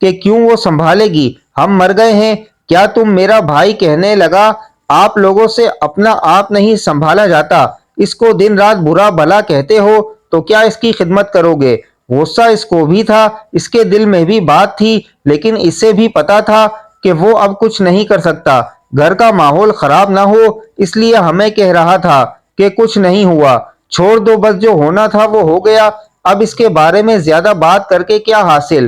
کہ کیوں وہ سنبھالے گی، ہم مر گئے ہیں۔ کیا تم، میرا بھائی کہنے لگا، آپ لوگوں سے اپنا آپ نہیں سنبھالا جاتا، اس کو دن رات برا بھلا کہتے ہو تو کیا اس کی خدمت کرو گے؟ غصہ اس کو بھی تھا، اس کے دل میں بھی بات تھی، لیکن اسے بھی پتا تھا کہ وہ اب کچھ نہیں کر سکتا۔ گھر کا ماحول خراب نہ ہو اس لیے ہمیں کہہ رہا تھا کہ کچھ نہیں ہوا، چھوڑ دو، بس جو ہونا تھا وہ ہو گیا، اب اس کے بارے میں زیادہ بات کر کے کیا حاصل؟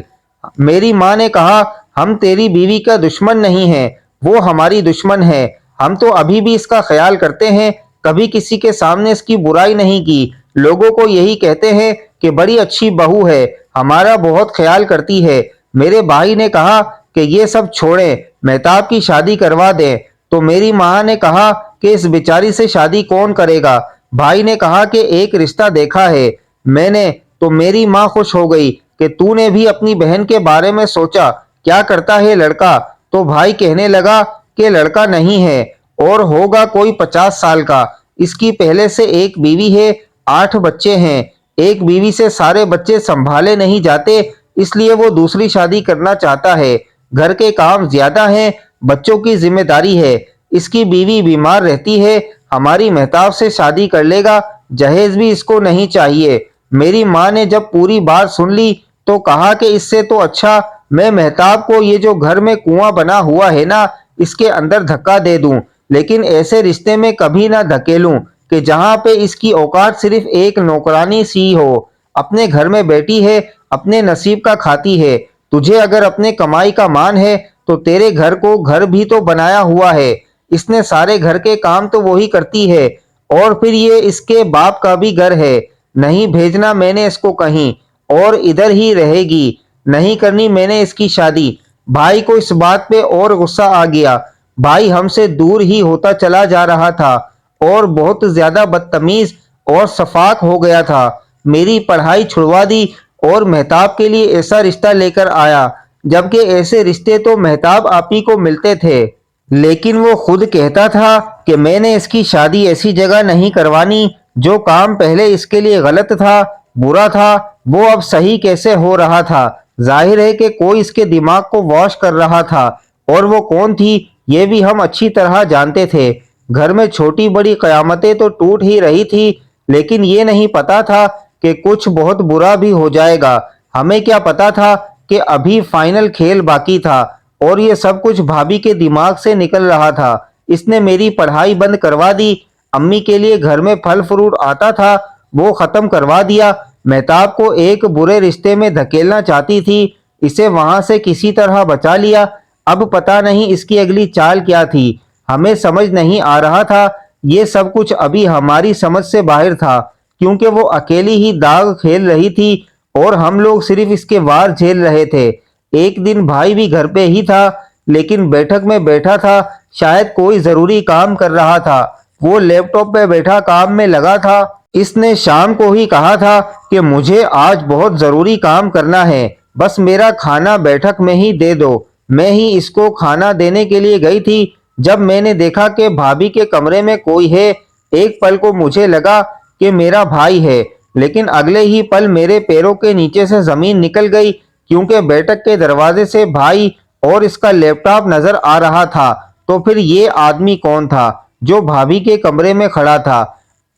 میری ماں نے کہا، ہم تیری بیوی کا دشمن نہیں ہیں، وہ ہماری دشمن ہے، ہم تو ابھی بھی اس کا خیال کرتے ہیں، کبھی کسی کے سامنے اس کی برائی نہیں کی، لوگوں کو یہی کہتے ہیں کہ بڑی اچھی بہو ہے، ہمارا بہت خیال کرتی ہے۔ میرے بھائی نے کہا کہ یہ سب چھوڑیں، مہتاب کی شادی کروا دیں، تو میری ماں نے کہا کہ اس بیچاری سے شادی کون کرے گا؟ بھائی نے کہا کہ ایک رشتہ دیکھا ہے میں نے، تو میری ماں خوش ہو گئی کہ تو نے بھی اپنی بہن کے بارے میں سوچا، کیا کرتا ہے لڑکا؟ تو بھائی کہنے لگا کہ لڑکا نہیں ہے اور ہوگا کوئی 50 سال کا، اس کی پہلے سے ایک بیوی ہے، 8 بچے ہیں، ایک بیوی سے سارے بچے سنبھالے نہیں جاتے، اس لیے وہ دوسری شادی کرنا چاہتا ہے، گھر کے کام زیادہ ہیں، بچوں کی ذمہ داری ہے، اس کی بیوی بیمار رہتی ہے، ہماری مہتاب سے شادی کر لے گا، جہیز بھی اس کو نہیں چاہیے۔ میری ماں نے جب پوری بات سن لی تو کہا کہ اس سے تو اچھا میں مہتاب کو یہ جو گھر میں کنواں بنا ہوا ہے نا، اس کے اندر دھکا دے دوں، لیکن ایسے رشتے میں کبھی نہ دھکیلوں کہ جہاں پہ اس کی اوقات صرف ایک نوکرانی سی ہو، اپنے گھر میں بیٹھی ہے، اپنے نصیب کا کھاتی ہے، تجھے اگر اپنے کمائی کا مان ہے تو تیرے گھر کو گھر بھی تو بنایا ہوا ہے، اس نے سارے گھر کے کام تو وہی کرتی ہے، اور پھر یہ اس کے باپ کا بھی گھر ہے، نہیں بھیجنا میں نے اس کو کہیں، اور ادھر ہی رہے گی، نہیں کرنی میں نے اس کی شادی۔ بھائی کو اس بات پہ اور غصہ آ گیا، بھائی ہم سے دور ہی ہوتا چلا جا رہا تھا اور بہت زیادہ بدتمیز اور شفاق ہو گیا تھا، میری پڑھائی چھڑوا دی اور مہتاب کے لیے ایسا رشتہ لے کر آیا، جبکہ ایسے رشتے تو مہتاب آپ ہی کو ملتے تھے، لیکن وہ خود کہتا تھا کہ میں نے اس کی شادی ایسی جگہ نہیں کروانی، جو کام پہلے اس کے لیے غلط تھا، برا تھا، وہ اب صحیح کیسے ہو رہا تھا؟ ظاہر ہے کہ کوئی اس کے دماغ کو واش کر رہا تھا، اور وہ کون تھی یہ بھی ہم اچھی طرح جانتے تھے۔ گھر میں چھوٹی بڑی قیامتیں تو ٹوٹ ہی رہی تھی، لیکن یہ نہیں پتا تھا کہ کچھ بہت برا بھی ہو جائے گا۔ ہمیں کیا پتا تھا کہ ابھی فائنل کھیل باقی تھا، اور یہ سب کچھ بھابھی کے دماغ سے نکل رہا تھا۔ اس نے میری پڑھائی بند کروا دی، امی کے لیے گھر میں پھل فروٹ آتا تھا وہ ختم کروا دیا، مہتاب کو ایک برے رشتے میں دھکیلنا چاہتی تھی، اسے وہاں سے کسی طرح بچا لیا، اب پتہ نہیں اس کی اگلی چال کیا تھی، ہمیں سمجھ نہیں آ رہا تھا، یہ سب کچھ ابھی ہماری سمجھ سے باہر تھا، کیونکہ وہ اکیلی ہی داغ کھیل رہی تھی اور ہم لوگ صرف اس کے وار جھیل رہے تھے۔ ایک دن بھائی بھی گھر پہ ہی تھا، لیکن بیٹھک میں بیٹھا تھا، شاید کوئی ضروری کام کر رہا تھا، وہ لیپ ٹاپ پہ بیٹھا کام میں لگا تھا۔ اس نے شام کو ہی کہا تھا کہ مجھے آج بہت ضروری کام کرنا ہے، بس میرا کھانا بیٹھک میں ہی دے دو۔ میں ہی اس کو کھانا دینے کے لیے گئی تھی، جب میں نے دیکھا کہ بھابھی کے کمرے میں کوئی ہے، ایک پل کو مجھے لگا کہ میرا بھائی ہے، لیکن اگلے ہی پل میرے پیروں کے نیچے سے زمین نکل گئی، کیونکہ بیٹھک کے دروازے سے بھائی اور اس کا لیپ ٹاپ نظر آ رہا تھا۔ تو پھر یہ آدمی کون تھا جو بھابھی کے کمرے میں کھڑا تھا؟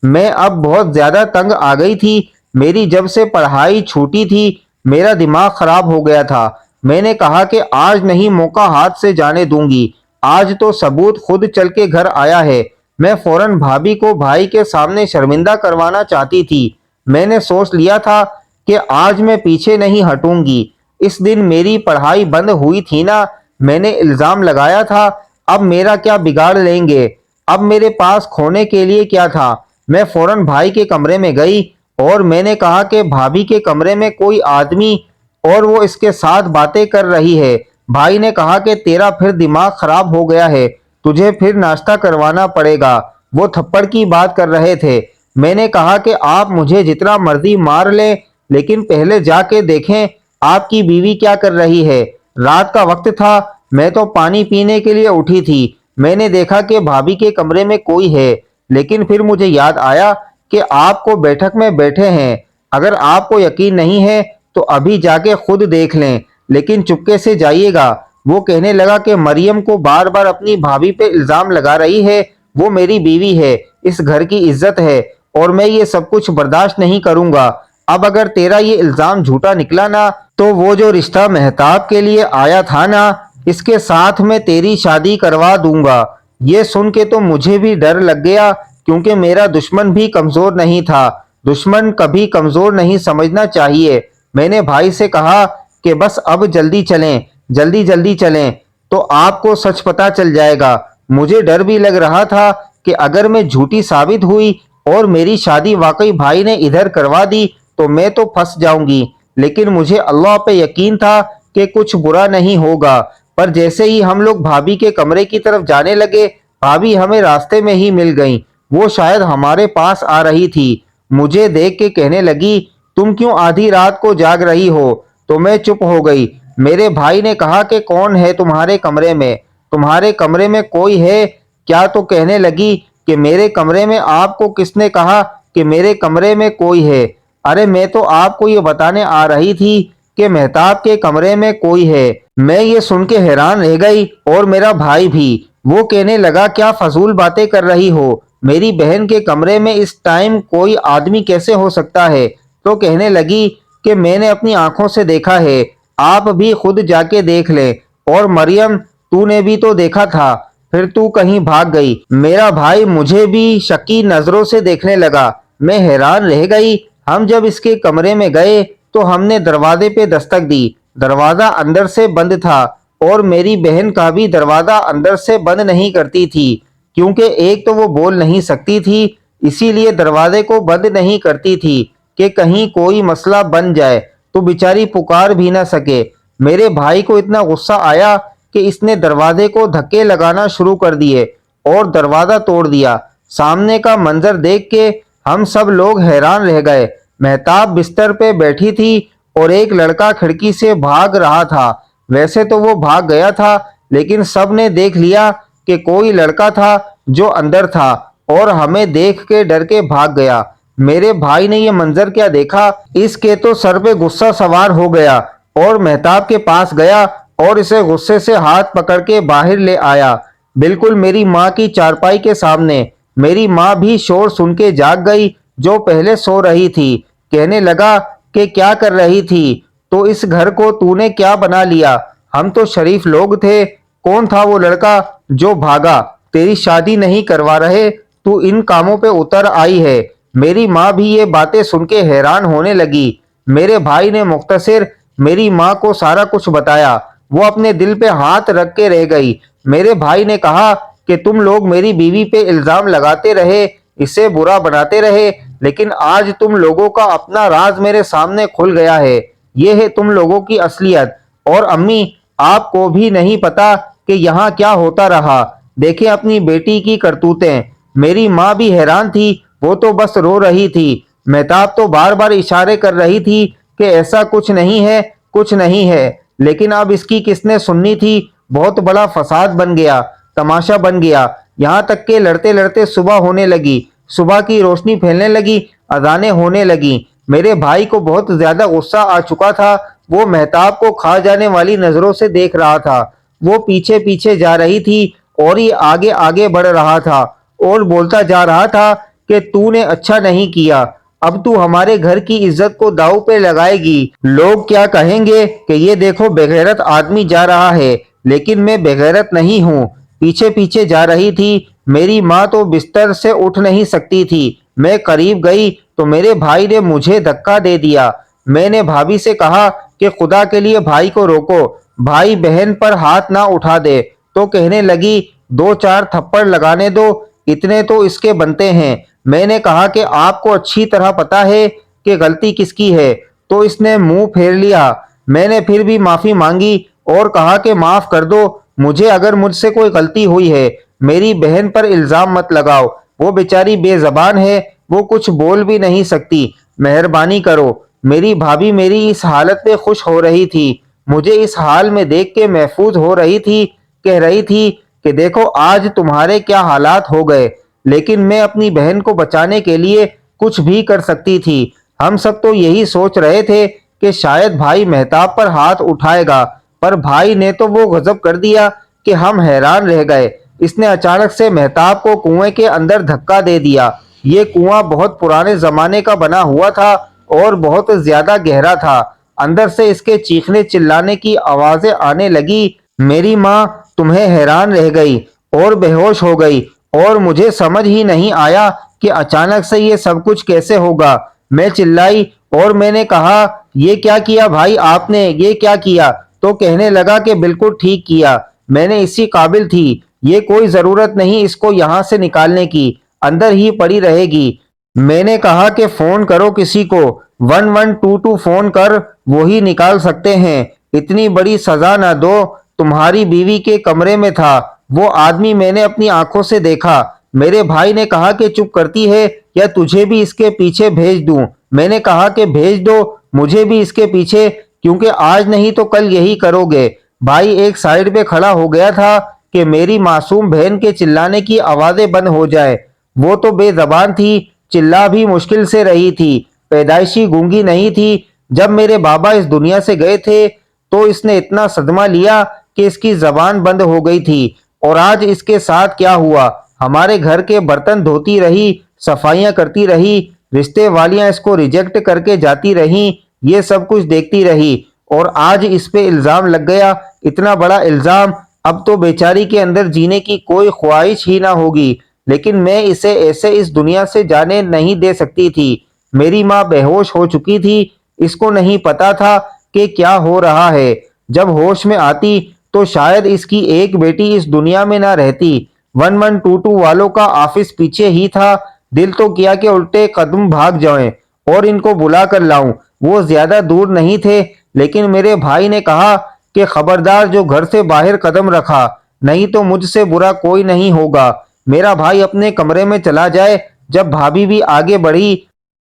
میں اب بہت زیادہ تنگ آ گئی تھی، میری جب سے پڑھائی چھوٹی تھی میرا دماغ خراب ہو گیا تھا۔ میں نے کہا کہ آج نہیں موقع ہاتھ سے جانے دوں گی، آج تو ثبوت خود چل کے گھر آیا ہے۔ میں فوراً بھابھی کو بھائی کے سامنے شرمندہ کروانا چاہتی تھی، میں نے سوچ لیا تھا کہ آج میں پیچھے نہیں ہٹوں گی۔ اس دن میری پڑھائی بند ہوئی تھی نا، میں نے الزام لگایا تھا، اب میرا کیا بگاڑ لیں گے، اب میرے پاس کھونے کے لیے کیا تھا؟ میں فوراً بھائی کے کمرے میں گئی اور میں نے کہا کہ بھابھی کے کمرے میں کوئی آدمی اور وہ اس کے ساتھ باتیں کر رہی ہے۔ بھائی نے کہا کہ تیرا پھر دماغ خراب ہو گیا ہے، تجھے پھر ناشتہ کروانا پڑے گا، وہ تھپڑ کی بات کر رہے تھے۔ میں نے کہا کہ آپ مجھے جتنا مرضی مار لیں، لیکن پہلے جا کے دیکھیں آپ کی بیوی کیا کر رہی ہے۔ رات کا وقت تھا، میں تو پانی پینے کے لیے اٹھی تھی، میں نے دیکھا کہ بھابھی کے کمرے میں کوئی ہے، لیکن پھر مجھے یاد آیا کہ آپ کو بیٹھک میں بیٹھے ہیں، اگر آپ کو یقین نہیں ہے تو ابھی جا کے خود دیکھ لیں، لیکن چپکے سے جائیے گا۔ وہ کہنے لگا کہ مریم کو بار بار اپنی بھابھی پہ الزام لگا رہی ہے، وہ میری بیوی ہے، اس گھر کی عزت ہے، اور میں یہ سب کچھ برداشت نہیں کروں گا۔ اب اگر تیرا یہ الزام جھوٹا نکلا نا تو وہ جو رشتہ مہتاب کے لیے آیا تھا نا، اس کے ساتھ میں تیری شادی کروا دوں گا۔ یہ سن کے تو مجھے بھی ڈر لگ گیا، کیونکہ میرا دشمن بھی کمزور نہیں تھا۔ دشمن کبھی کمزور نہیں سمجھنا چاہیے۔ میں نے بھائی سے کہا کہ بس اب جلدی چلیں، جلدی جلدی چلیں تو آپ کو سچ پتہ چل جائے گا۔ مجھے ڈر بھی لگ رہا تھا کہ اگر میں جھوٹی ثابت ہوئی اور میری شادی واقعی بھائی نے ادھر کروا دی تو میں تو پھنس جاؤں گی، لیکن مجھے اللہ پہ یقین تھا کہ کچھ برا نہیں ہوگا۔ پر جیسے ہی ہم لوگ بھابھی کے کمرے کی طرف جانے لگے، بھابھی ہمیں راستے میں ہی مل گئیں۔ وہ شاید ہمارے پاس آ رہی تھی، مجھے دیکھ کے کہنے لگی، تم کیوں آدھی رات کو جاگ رہی ہو؟ تو میں چپ ہو گئی۔ میرے بھائی نے کہا کہ کون ہے تمہارے کمرے میں؟ تمہارے کمرے میں کوئی ہے کیا؟ تو کہنے لگی کہ میرے کمرے میں؟ آپ کو کس نے کہا کہ میرے کمرے میں کوئی ہے؟ ارے میں تو آپ کو یہ بتانے آ رہی تھی کہ مہتاب کے کمرے میں کوئی ہے۔ میں یہ سن کے حیران رہ گئی اور میرا بھائی بھی۔ وہ کہنے لگا، کیا فضول باتیں کر رہی ہو؟ میری بہن کے کمرے میں اس ٹائم کوئی آدمی کیسے ہو سکتا ہے؟ تو کہنے لگی کہ میں نے اپنی آنکھوں سے دیکھا ہے، آپ بھی خود جا کے دیکھ لیں، اور مریم تو نے بھی تو دیکھا تھا، پھر تو کہیں بھاگ گئی۔ میرا بھائی مجھے بھی شکی نظروں سے دیکھنے لگا۔ میں حیران رہ گئی۔ ہم جب اس کے کمرے میں گئے تو ہم نے دروازے پہ دستک دی، دروازہ اندر سے بند تھا، اور میری بہن کا بھی دروازہ اندر سے بند نہیں کرتی تھی، کیونکہ ایک تو وہ بول نہیں سکتی تھی، اسی لیے دروازے کو بند نہیں کرتی تھی کہ کہیں کوئی مسئلہ بن جائے تو بیچاری پکار بھی نہ سکے۔ میرے بھائی کو اتنا غصہ آیا کہ اس نے دروازے کو دھکے لگانا شروع کر دیے اور دروازہ توڑ دیا۔ سامنے کا منظر دیکھ کے ہم سب لوگ حیران رہ گئے۔ مہتاب بستر پہ بیٹھی تھی اور ایک لڑکا کھڑکی سے بھاگ رہا تھا۔ ویسے تو وہ بھاگ گیا تھا، لیکن سب نے دیکھ لیا کہ کوئی لڑکا تھا جو اندر تھا، اور ہمیں دیکھ کے ڈر کے بھاگ گیا۔ میرے بھائی نے یہ منظر کیا دیکھا، اس کے تو سر پہ غصہ سوار ہو گیا، اور مہتاب کے پاس گیا اور اسے غصے سے ہاتھ پکڑ کے باہر لے آیا، بالکل میری ماں کی چارپائی کے سامنے۔ میری ماں بھی شور سن کے جاگ گئی، جو پہلے سو رہی تھی۔ کہنے لگا کہ کیا کر رہی تھی؟ تو اس گھر کو تو نے کیا بنا لیا؟ ہم تو شریف لوگ تھے۔ کون تھا وہ لڑکا جو بھاگا؟ تیری شادی نہیں کروا رہے تو ان کاموں پہ اتر آئی ہے۔ میری ماں بھی یہ باتیں سن کے حیران ہونے لگی۔ میرے بھائی نے مختصر میری ماں کو سارا کچھ بتایا۔ وہ اپنے دل پہ ہاتھ رکھ کے رہ گئی۔ میرے بھائی نے کہا کہ تم لوگ میری بیوی پہ الزام لگاتے رہے، اسے برا بناتے رہے، لیکن آج تم لوگوں کا اپنا راز میرے سامنے کھل گیا ہے۔ یہ ہے تم لوگوں کی اصلیت۔ اور امی، آپ کو بھی نہیں پتا کہ یہاں کیا ہوتا رہا۔ دیکھیں اپنی بیٹی کی کرتوتیں۔ میری ماں بھی حیران تھی، وہ تو بس رو رہی تھی۔ مہتاب تو بار بار اشارے کر رہی تھی کہ ایسا کچھ نہیں ہے، کچھ نہیں ہے، لیکن اب اس کی کس نے سننی تھی؟ بہت بڑا فساد بن گیا، تماشا بن گیا، یہاں تک کہ لڑتے لڑتے صبح ہونے لگی، صبح کی روشنی پھیلنے لگی، اذانیں ہونے لگیں۔ میرے بھائی کو بہت زیادہ غصہ آ چکا تھا۔ وہ مہتاب کو کھا جانے والی نظروں سے دیکھ رہا تھا۔ وہ پیچھے پیچھے جا رہی تھی اور یہ آگے آگے بڑھ رہا تھا اور بولتا جا رہا تھا کہ تو نے اچھا نہیں کیا، اب تو ہمارے گھر کی عزت کو داؤ پہ لگائے گی۔ لوگ کیا کہیں گے کہ یہ دیکھو بغیرت آدمی جا رہا ہے، لیکن میں بغیرت نہیں ہوں۔ پیچھے پیچھے جا رہی تھی۔ میری ماں تو بستر سے اٹھ نہیں سکتی تھی۔ میں قریب گئی تو میرے بھائی نے مجھے دھکا دے دیا۔ میں نے بھابھی سے کہا کہ خدا کے لیے بھائی کو روکو، بھائی بہن پر ہاتھ نہ اٹھا دے۔ تو کہنے لگی، دو چار تھپڑ لگانے دو، اتنے تو اس کے بنتے ہیں۔ میں نے کہا کہ آپ کو اچھی طرح پتا ہے کہ غلطی کس کی ہے۔ تو اس نے منہ پھیر لیا۔ میں نے پھر بھی معافی مانگی اور کہا کہ معاف کر دو مجھے، اگر مجھ سے کوئی غلطی ہوئی ہے۔ میری بہن پر الزام مت لگاؤ، وہ بیچاری بے زبان ہے، وہ کچھ بول بھی نہیں سکتی، مہربانی کرو۔ میری بھابھی میری اس حالت پہ خوش ہو رہی تھی، مجھے اس حال میں دیکھ کے محفوظ ہو رہی تھی، کہہ رہی تھی کہ دیکھو آج تمہارے کیا حالات ہو گئے، لیکن میں اپنی بہن کو بچانے کے لیے کچھ بھی کر سکتی تھی۔ ہم سب تو یہی سوچ رہے تھے کہ شاید بھائی مہتاب پر ہاتھ اٹھائے گا، پر بھائی نے تو وہ غضب کر دیا کہ ہم حیران رہ گئے۔ اس نے اچانک سے مہتاب کو کنویں کے اندر دھکا دے دیا۔ یہ کنواں بہت پرانے زمانے کا بنا ہوا تھا اور بہت زیادہ گہرا تھا۔ اندر سے اس کے چیخنے چلانے کی آوازیں آنے لگی۔ میری ماں تمہیں حیران رہ گئی اور بے ہوش ہو گئی، اور مجھے سمجھ ہی نہیں آیا کہ اچانک سے یہ سب کچھ کیسے ہوگا۔ میں چلائی اور میں نے کہا، یہ کیا کیا بھائی آپ نے، یہ کیا کیا؟ تو کہنے لگا کہ بالکل ٹھیک کیا، میں نے اسی قابل تھی، یہ کوئی ضرورت نہیں اس کو یہاں سے نکالنے کی، اندر ہی پڑی رہے گی۔ میں نے کہا کہ فون کرو کسی کو، 1122 فون کر، وہی نکال سکتے ہیں، اتنی بڑی سزا نہ دو۔ تمہاری بیوی کے کمرے میں تھا وہ آدمی، میں نے اپنی آنکھوں سے دیکھا۔ میرے بھائی نے کہا کہ چپ کرتی ہے یا تجھے بھی اس کے پیچھے بھیج دوں؟ میں نے کہا کہ بھیج دو مجھے بھی اس کے پیچھے، کیونکہ آج نہیں تو کل یہی کرو گے۔ بھائی ایک سائیڈ پہ کھڑا ہو گیا تھا کہ میری معصوم بہن کے چلانے کی آوازیں بند ہو جائے۔ وہ تو بے زبان تھی، چلا بھی مشکل سے رہی تھی، پیدائشی گونگی نہیں تھی۔ جب میرے بابا اس دنیا سے گئے تھے تو اس نے اتنا صدمہ لیا کہ اس کی زبان بند ہو گئی تھی۔ اور آج اس کے ساتھ کیا ہوا؟ ہمارے گھر کے برتن دھوتی رہی، صفائیاں کرتی رہی، رشتے والیاں اس کو ریجیکٹ کر کے جاتی رہیں، یہ سب کچھ دیکھتی رہی، اور آج اس پہ الزام لگ گیا، اتنا بڑا الزام۔ اب تو بیچاری کے اندر جینے کی کوئی خواہش ہی نہ ہوگی، لیکن میں اسے ایسے اس دنیا سے جانے نہیں دے سکتی تھی۔ میری ماں بے ہوش ہو چکی تھی، اس کو نہیں پتا تھا کہ کیا ہو رہا ہے۔ جب ہوش میں آتی تو شاید اس کی ایک بیٹی اس دنیا میں نہ رہتی۔ 1122 والوں کا آفس پیچھے ہی تھا، دل تو کیا کہ الٹے قدم بھاگ جائیں اور ان کو بلا کر لاؤں۔ وہ زیادہ دور نہیں تھے، لیکن میرے بھائی نے کہا کہ خبردار جو گھر سے باہر قدم رکھا، نہیں تو مجھ سے برا کوئی نہیں ہوگا۔ میرا بھائی اپنے کمرے میں چلا جائے۔ جب بھابھی بھی آگے بڑھی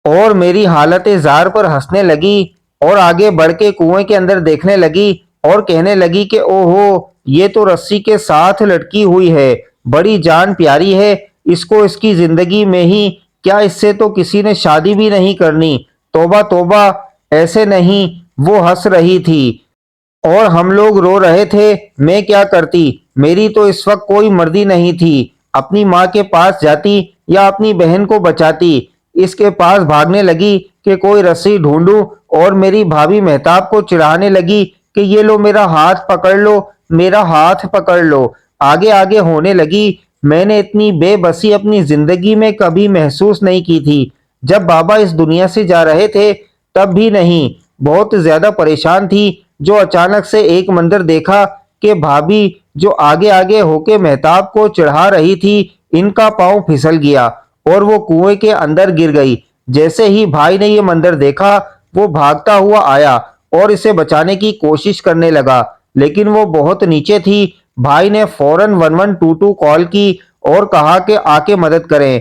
اور میری حالت زار پر ہنسنے لگی اور آگے بڑھ کے کنویں کے اندر دیکھنے لگی اور کہنے لگی کہ اوہو، یہ تو رسی کے ساتھ لٹکی ہوئی ہے، بڑی جان پیاری ہے، اس کو اس کی زندگی میں ہی، کیا اس سے تو کسی نے شادی بھی نہیں کرنی؟ توبہ توبہ، ایسے نہیں۔ وہ ہنس رہی تھی اور ہم لوگ رو رہے تھے۔ میں کیا کرتی؟ میری تو اس وقت کوئی مرضی نہیں تھی، اپنی ماں کے پاس جاتی یا اپنی بہن کو بچاتی۔ اس کے پاس بھاگنے لگی کہ کوئی رسی ڈھونڈوں، اور میری بھابھی مہتاب کو چڑھانے لگی کہ یہ لو میرا ہاتھ پکڑ لو، میرا ہاتھ پکڑ لو۔ آگے آگے ہونے لگی۔ میں نے اتنی بے بسی اپنی زندگی میں کبھی محسوس نہیں کی تھی۔ جب بابا اس دنیا سے جا رہے تھے تب بھی نہیں۔ بہت زیادہ پریشان تھی، جو اچانک سے ایک منظر دیکھا کہ بھابھی جو آگے آگے ہو کے مہتاب کو چڑھا رہی تھی، ان کا پاؤں پھسل گیا اور وہ کنویں کے اندر گر گئی۔ جیسے ہی بھائی نے یہ منظر دیکھا، وہ بھاگتا ہوا آیا اور اسے بچانے کی کوشش کرنے لگا، لیکن وہ بہت نیچے تھی۔ بھائی نے فوراً 1122 کال کی اور کہا کہ آ کے مدد کریں۔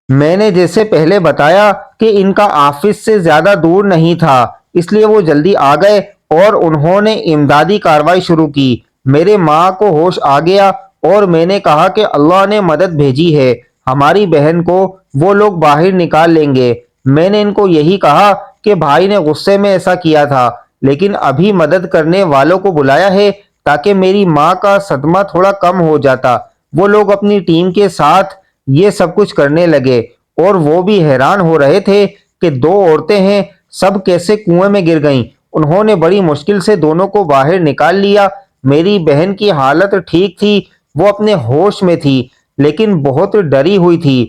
میں نے جیسے پہلے بتایا کہ ان کا آفس سے زیادہ دور نہیں تھا، اس لیے وہ جلدی آ گئے اور انہوں نے امدادی کارروائی شروع کی۔ میرے ماں کو ہوش آ گیا اور میں نے کہا کہ اللہ نے مدد بھیجی ہے، ہماری بہن کو وہ لوگ باہر نکال لیں گے۔ میں نے ان کو یہی کہا کہ بھائی نے غصے میں ایسا کیا تھا، لیکن ابھی مدد کرنے والوں کو بلایا ہے تاکہ میری ماں کا صدمہ تھوڑا کم ہو جاتا۔ وہ لوگ اپنی ٹیم کے ساتھ یہ سب کچھ کرنے لگے اور وہ بھی حیران ہو رہے تھے کہ دو عورتیں ہیں، سب کیسے کنویں میں گر گئیں۔ انہوں نے بڑی مشکل سے دونوں کو باہر نکال لیا۔ میری بہن کی حالت ٹھیک تھی، وہ اپنے ہوش میں تھی، لیکن بہت ڈری ہوئی تھی۔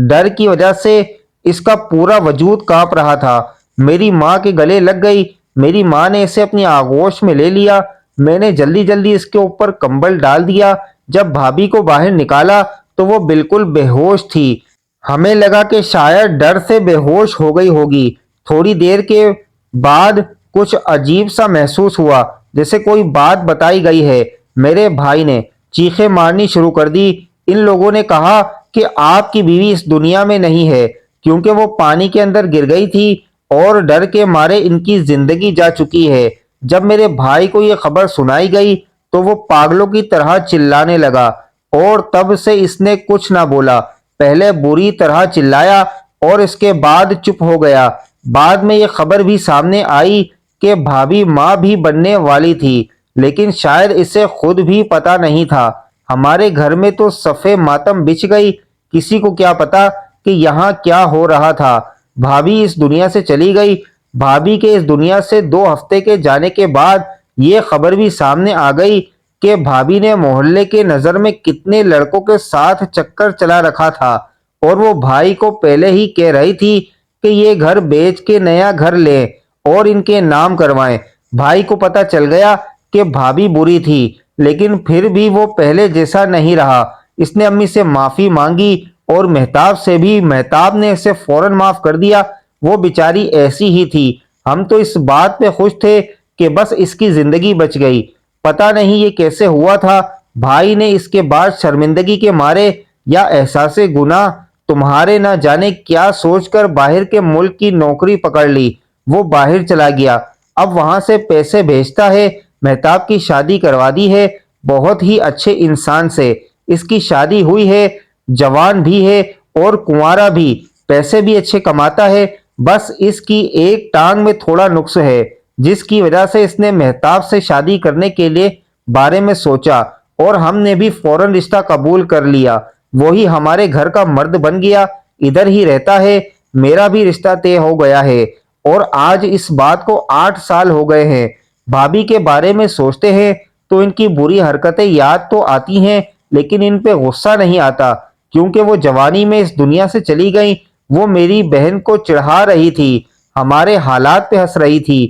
ڈر کی وجہ سے اس کا پورا وجود کانپ رہا تھا۔ میری ماں کے گلے لگ گئی۔ میری ماں نے اسے اپنی آغوش میں لے لیا۔ میں نے جلدی جلدی اس کے اوپر کمبل ڈال دیا۔ جب بھابھی کو باہر نکالا تو وہ بالکل بے ہوش تھی۔ ہمیں لگا کہ شاید ڈر سے بے ہوش ہو گئی ہوگی۔ تھوڑی دیر کے بعد کچھ عجیب سا محسوس ہوا، جیسے کوئی بات بتائی گئی ہے۔ میرے بھائی نے چیخیں مارنی شروع کر دی۔ ان لوگوں نے کہا کہ آپ کی بیوی اس دنیا میں نہیں ہے، کیونکہ وہ پانی کے اندر گر گئی تھی اور ڈر کے مارے ان کی زندگی جا چکی ہے۔ جب میرے بھائی کو یہ خبر سنائی گئی تو وہ پاگلوں کی طرح چلانے لگا، اور تب سے اس نے کچھ نہ بولا۔ پہلے بری طرح چلایا اور اس کے بعد چپ ہو گیا۔ بعد میں یہ خبر بھی سامنے آئی کہ بھابھی ماں بھی بننے والی تھی، لیکن شاید اسے خود بھی پتا نہیں تھا۔ ہمارے گھر میں تو صفِ ماتم بچھ گئی، کسی کو کیا پتا کہ یہاں کیا ہو رہا تھا۔ بھابھی اس دنیا سے چلی گئی۔ بھابھی کے اس دنیا سے 2 ہفتے کے جانے کے بعد یہ خبر بھی سامنے آ گئی کہ بھابھی نے محلے کے نظر میں کتنے لڑکوں کے ساتھ چکر چلا رکھا تھا، اور وہ بھائی کو پہلے ہی کہہ رہی تھی کہ یہ گھر بیچ کے نیا گھر لیں اور ان کے نام کروائیں۔ بھائی کو پتہ چل گیا کہ بھابھی بری تھی، لیکن پھر بھی وہ پہلے جیسا نہیں رہا۔ اس نے امی سے معافی مانگی اور مہتاب سے بھی۔ مہتاب نے اسے فوراً معاف کر دیا، وہ بیچاری ایسی ہی تھی۔ ہم تو اس بات پہ خوش تھے کہ بس اس کی زندگی بچ گئی۔ پتہ نہیں یہ کیسے ہوا تھا۔ بھائی نے اس کے بعد شرمندگی کے مارے یا احساس گناہ تمہارے نہ جانے کیا سوچ کر باہر کے ملک کی نوکری پکڑ لی۔ وہ باہر چلا گیا، اب وہاں سے پیسے بھیجتا ہے۔ مہتاب کی شادی کروا دی ہے بہت ہی اچھے انسان سے۔ اس کی شادی ہوئی ہے، جوان بھی ہے اور کنوارا بھی، پیسے بھی اچھے کماتا ہے۔ بس اس کی ایک ٹانگ میں تھوڑا نقص ہے، جس کی وجہ سے اس نے مہتاب سے شادی کرنے کے لیے بارے میں سوچا، اور ہم نے بھی فوراً رشتہ قبول کر لیا۔ وہی ہمارے گھر کا مرد بن گیا، ادھر ہی رہتا ہے۔ میرا بھی رشتہ طے ہو گیا ہے، اور آج اس بات کو 8 سال ہو گئے ہیں۔ بھابھی کے بارے میں سوچتے ہیں تو ان کی بری حرکتیں یاد تو آتی ہیں، لیکن ان پہ غصہ نہیں آتا، کیونکہ وہ جوانی میں اس دنیا سے چلی گئیں۔ وہ میری بہن کو چڑھا رہی تھی، ہمارے حالات پہ ہنس رہی تھی،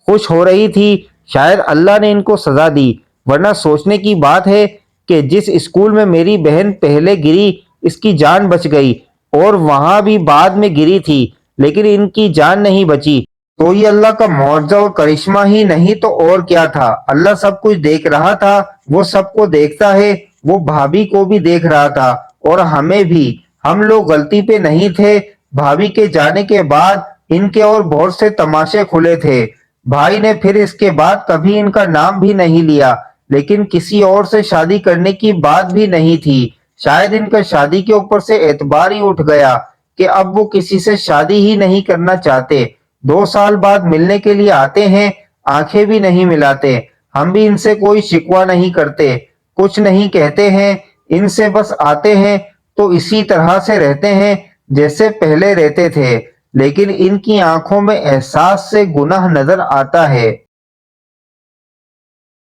خوش ہو رہی تھی۔ شاید اللہ نے ان کو سزا دی، ورنہ سوچنے کی بات ہے کہ جس اسکول میں میری بہن پہلے گری اس کی جان بچ گئی، اور وہاں بھی بعد میں گری تھی، لیکن ان کی جان نہیں بچی۔ تو یہ اللہ کا معجزہ اور کرشمہ ہی نہیں تو اور کیا تھا۔ اللہ سب کچھ دیکھ رہا تھا، وہ سب کو دیکھتا ہے۔ وہ بھابھی کو بھی دیکھ رہا تھا اور ہمیں بھی۔ ہم لوگ غلطی پہ نہیں تھے۔ بھابھی کے جانے کے بعد ان کے اور بہت سے تماشے کھلے تھے۔ بھائی نے پھر اس کے بعد کبھی ان کا نام بھی نہیں لیا، لیکن کسی اور سے شادی کرنے کی بات بھی نہیں تھی۔ شاید ان کا شادی کے اوپر سے اعتبار ہی اٹھ گیا کہ اب وہ کسی سے شادی ہی نہیں کرنا چاہتے۔ 2 سال بعد ملنے کے لیے آتے ہیں، آنکھیں بھی نہیں ملاتے۔ ہم بھی ان سے کوئی شکوہ نہیں کرتے، کچھ نہیں کہتے ہیں ان سے، بس آتے ہیں تو اسی طرح سے رہتے ہیں جیسے پہلے رہتے تھے، لیکن ان کی آنکھوں میں احساس سے گناہ نظر آتا ہے۔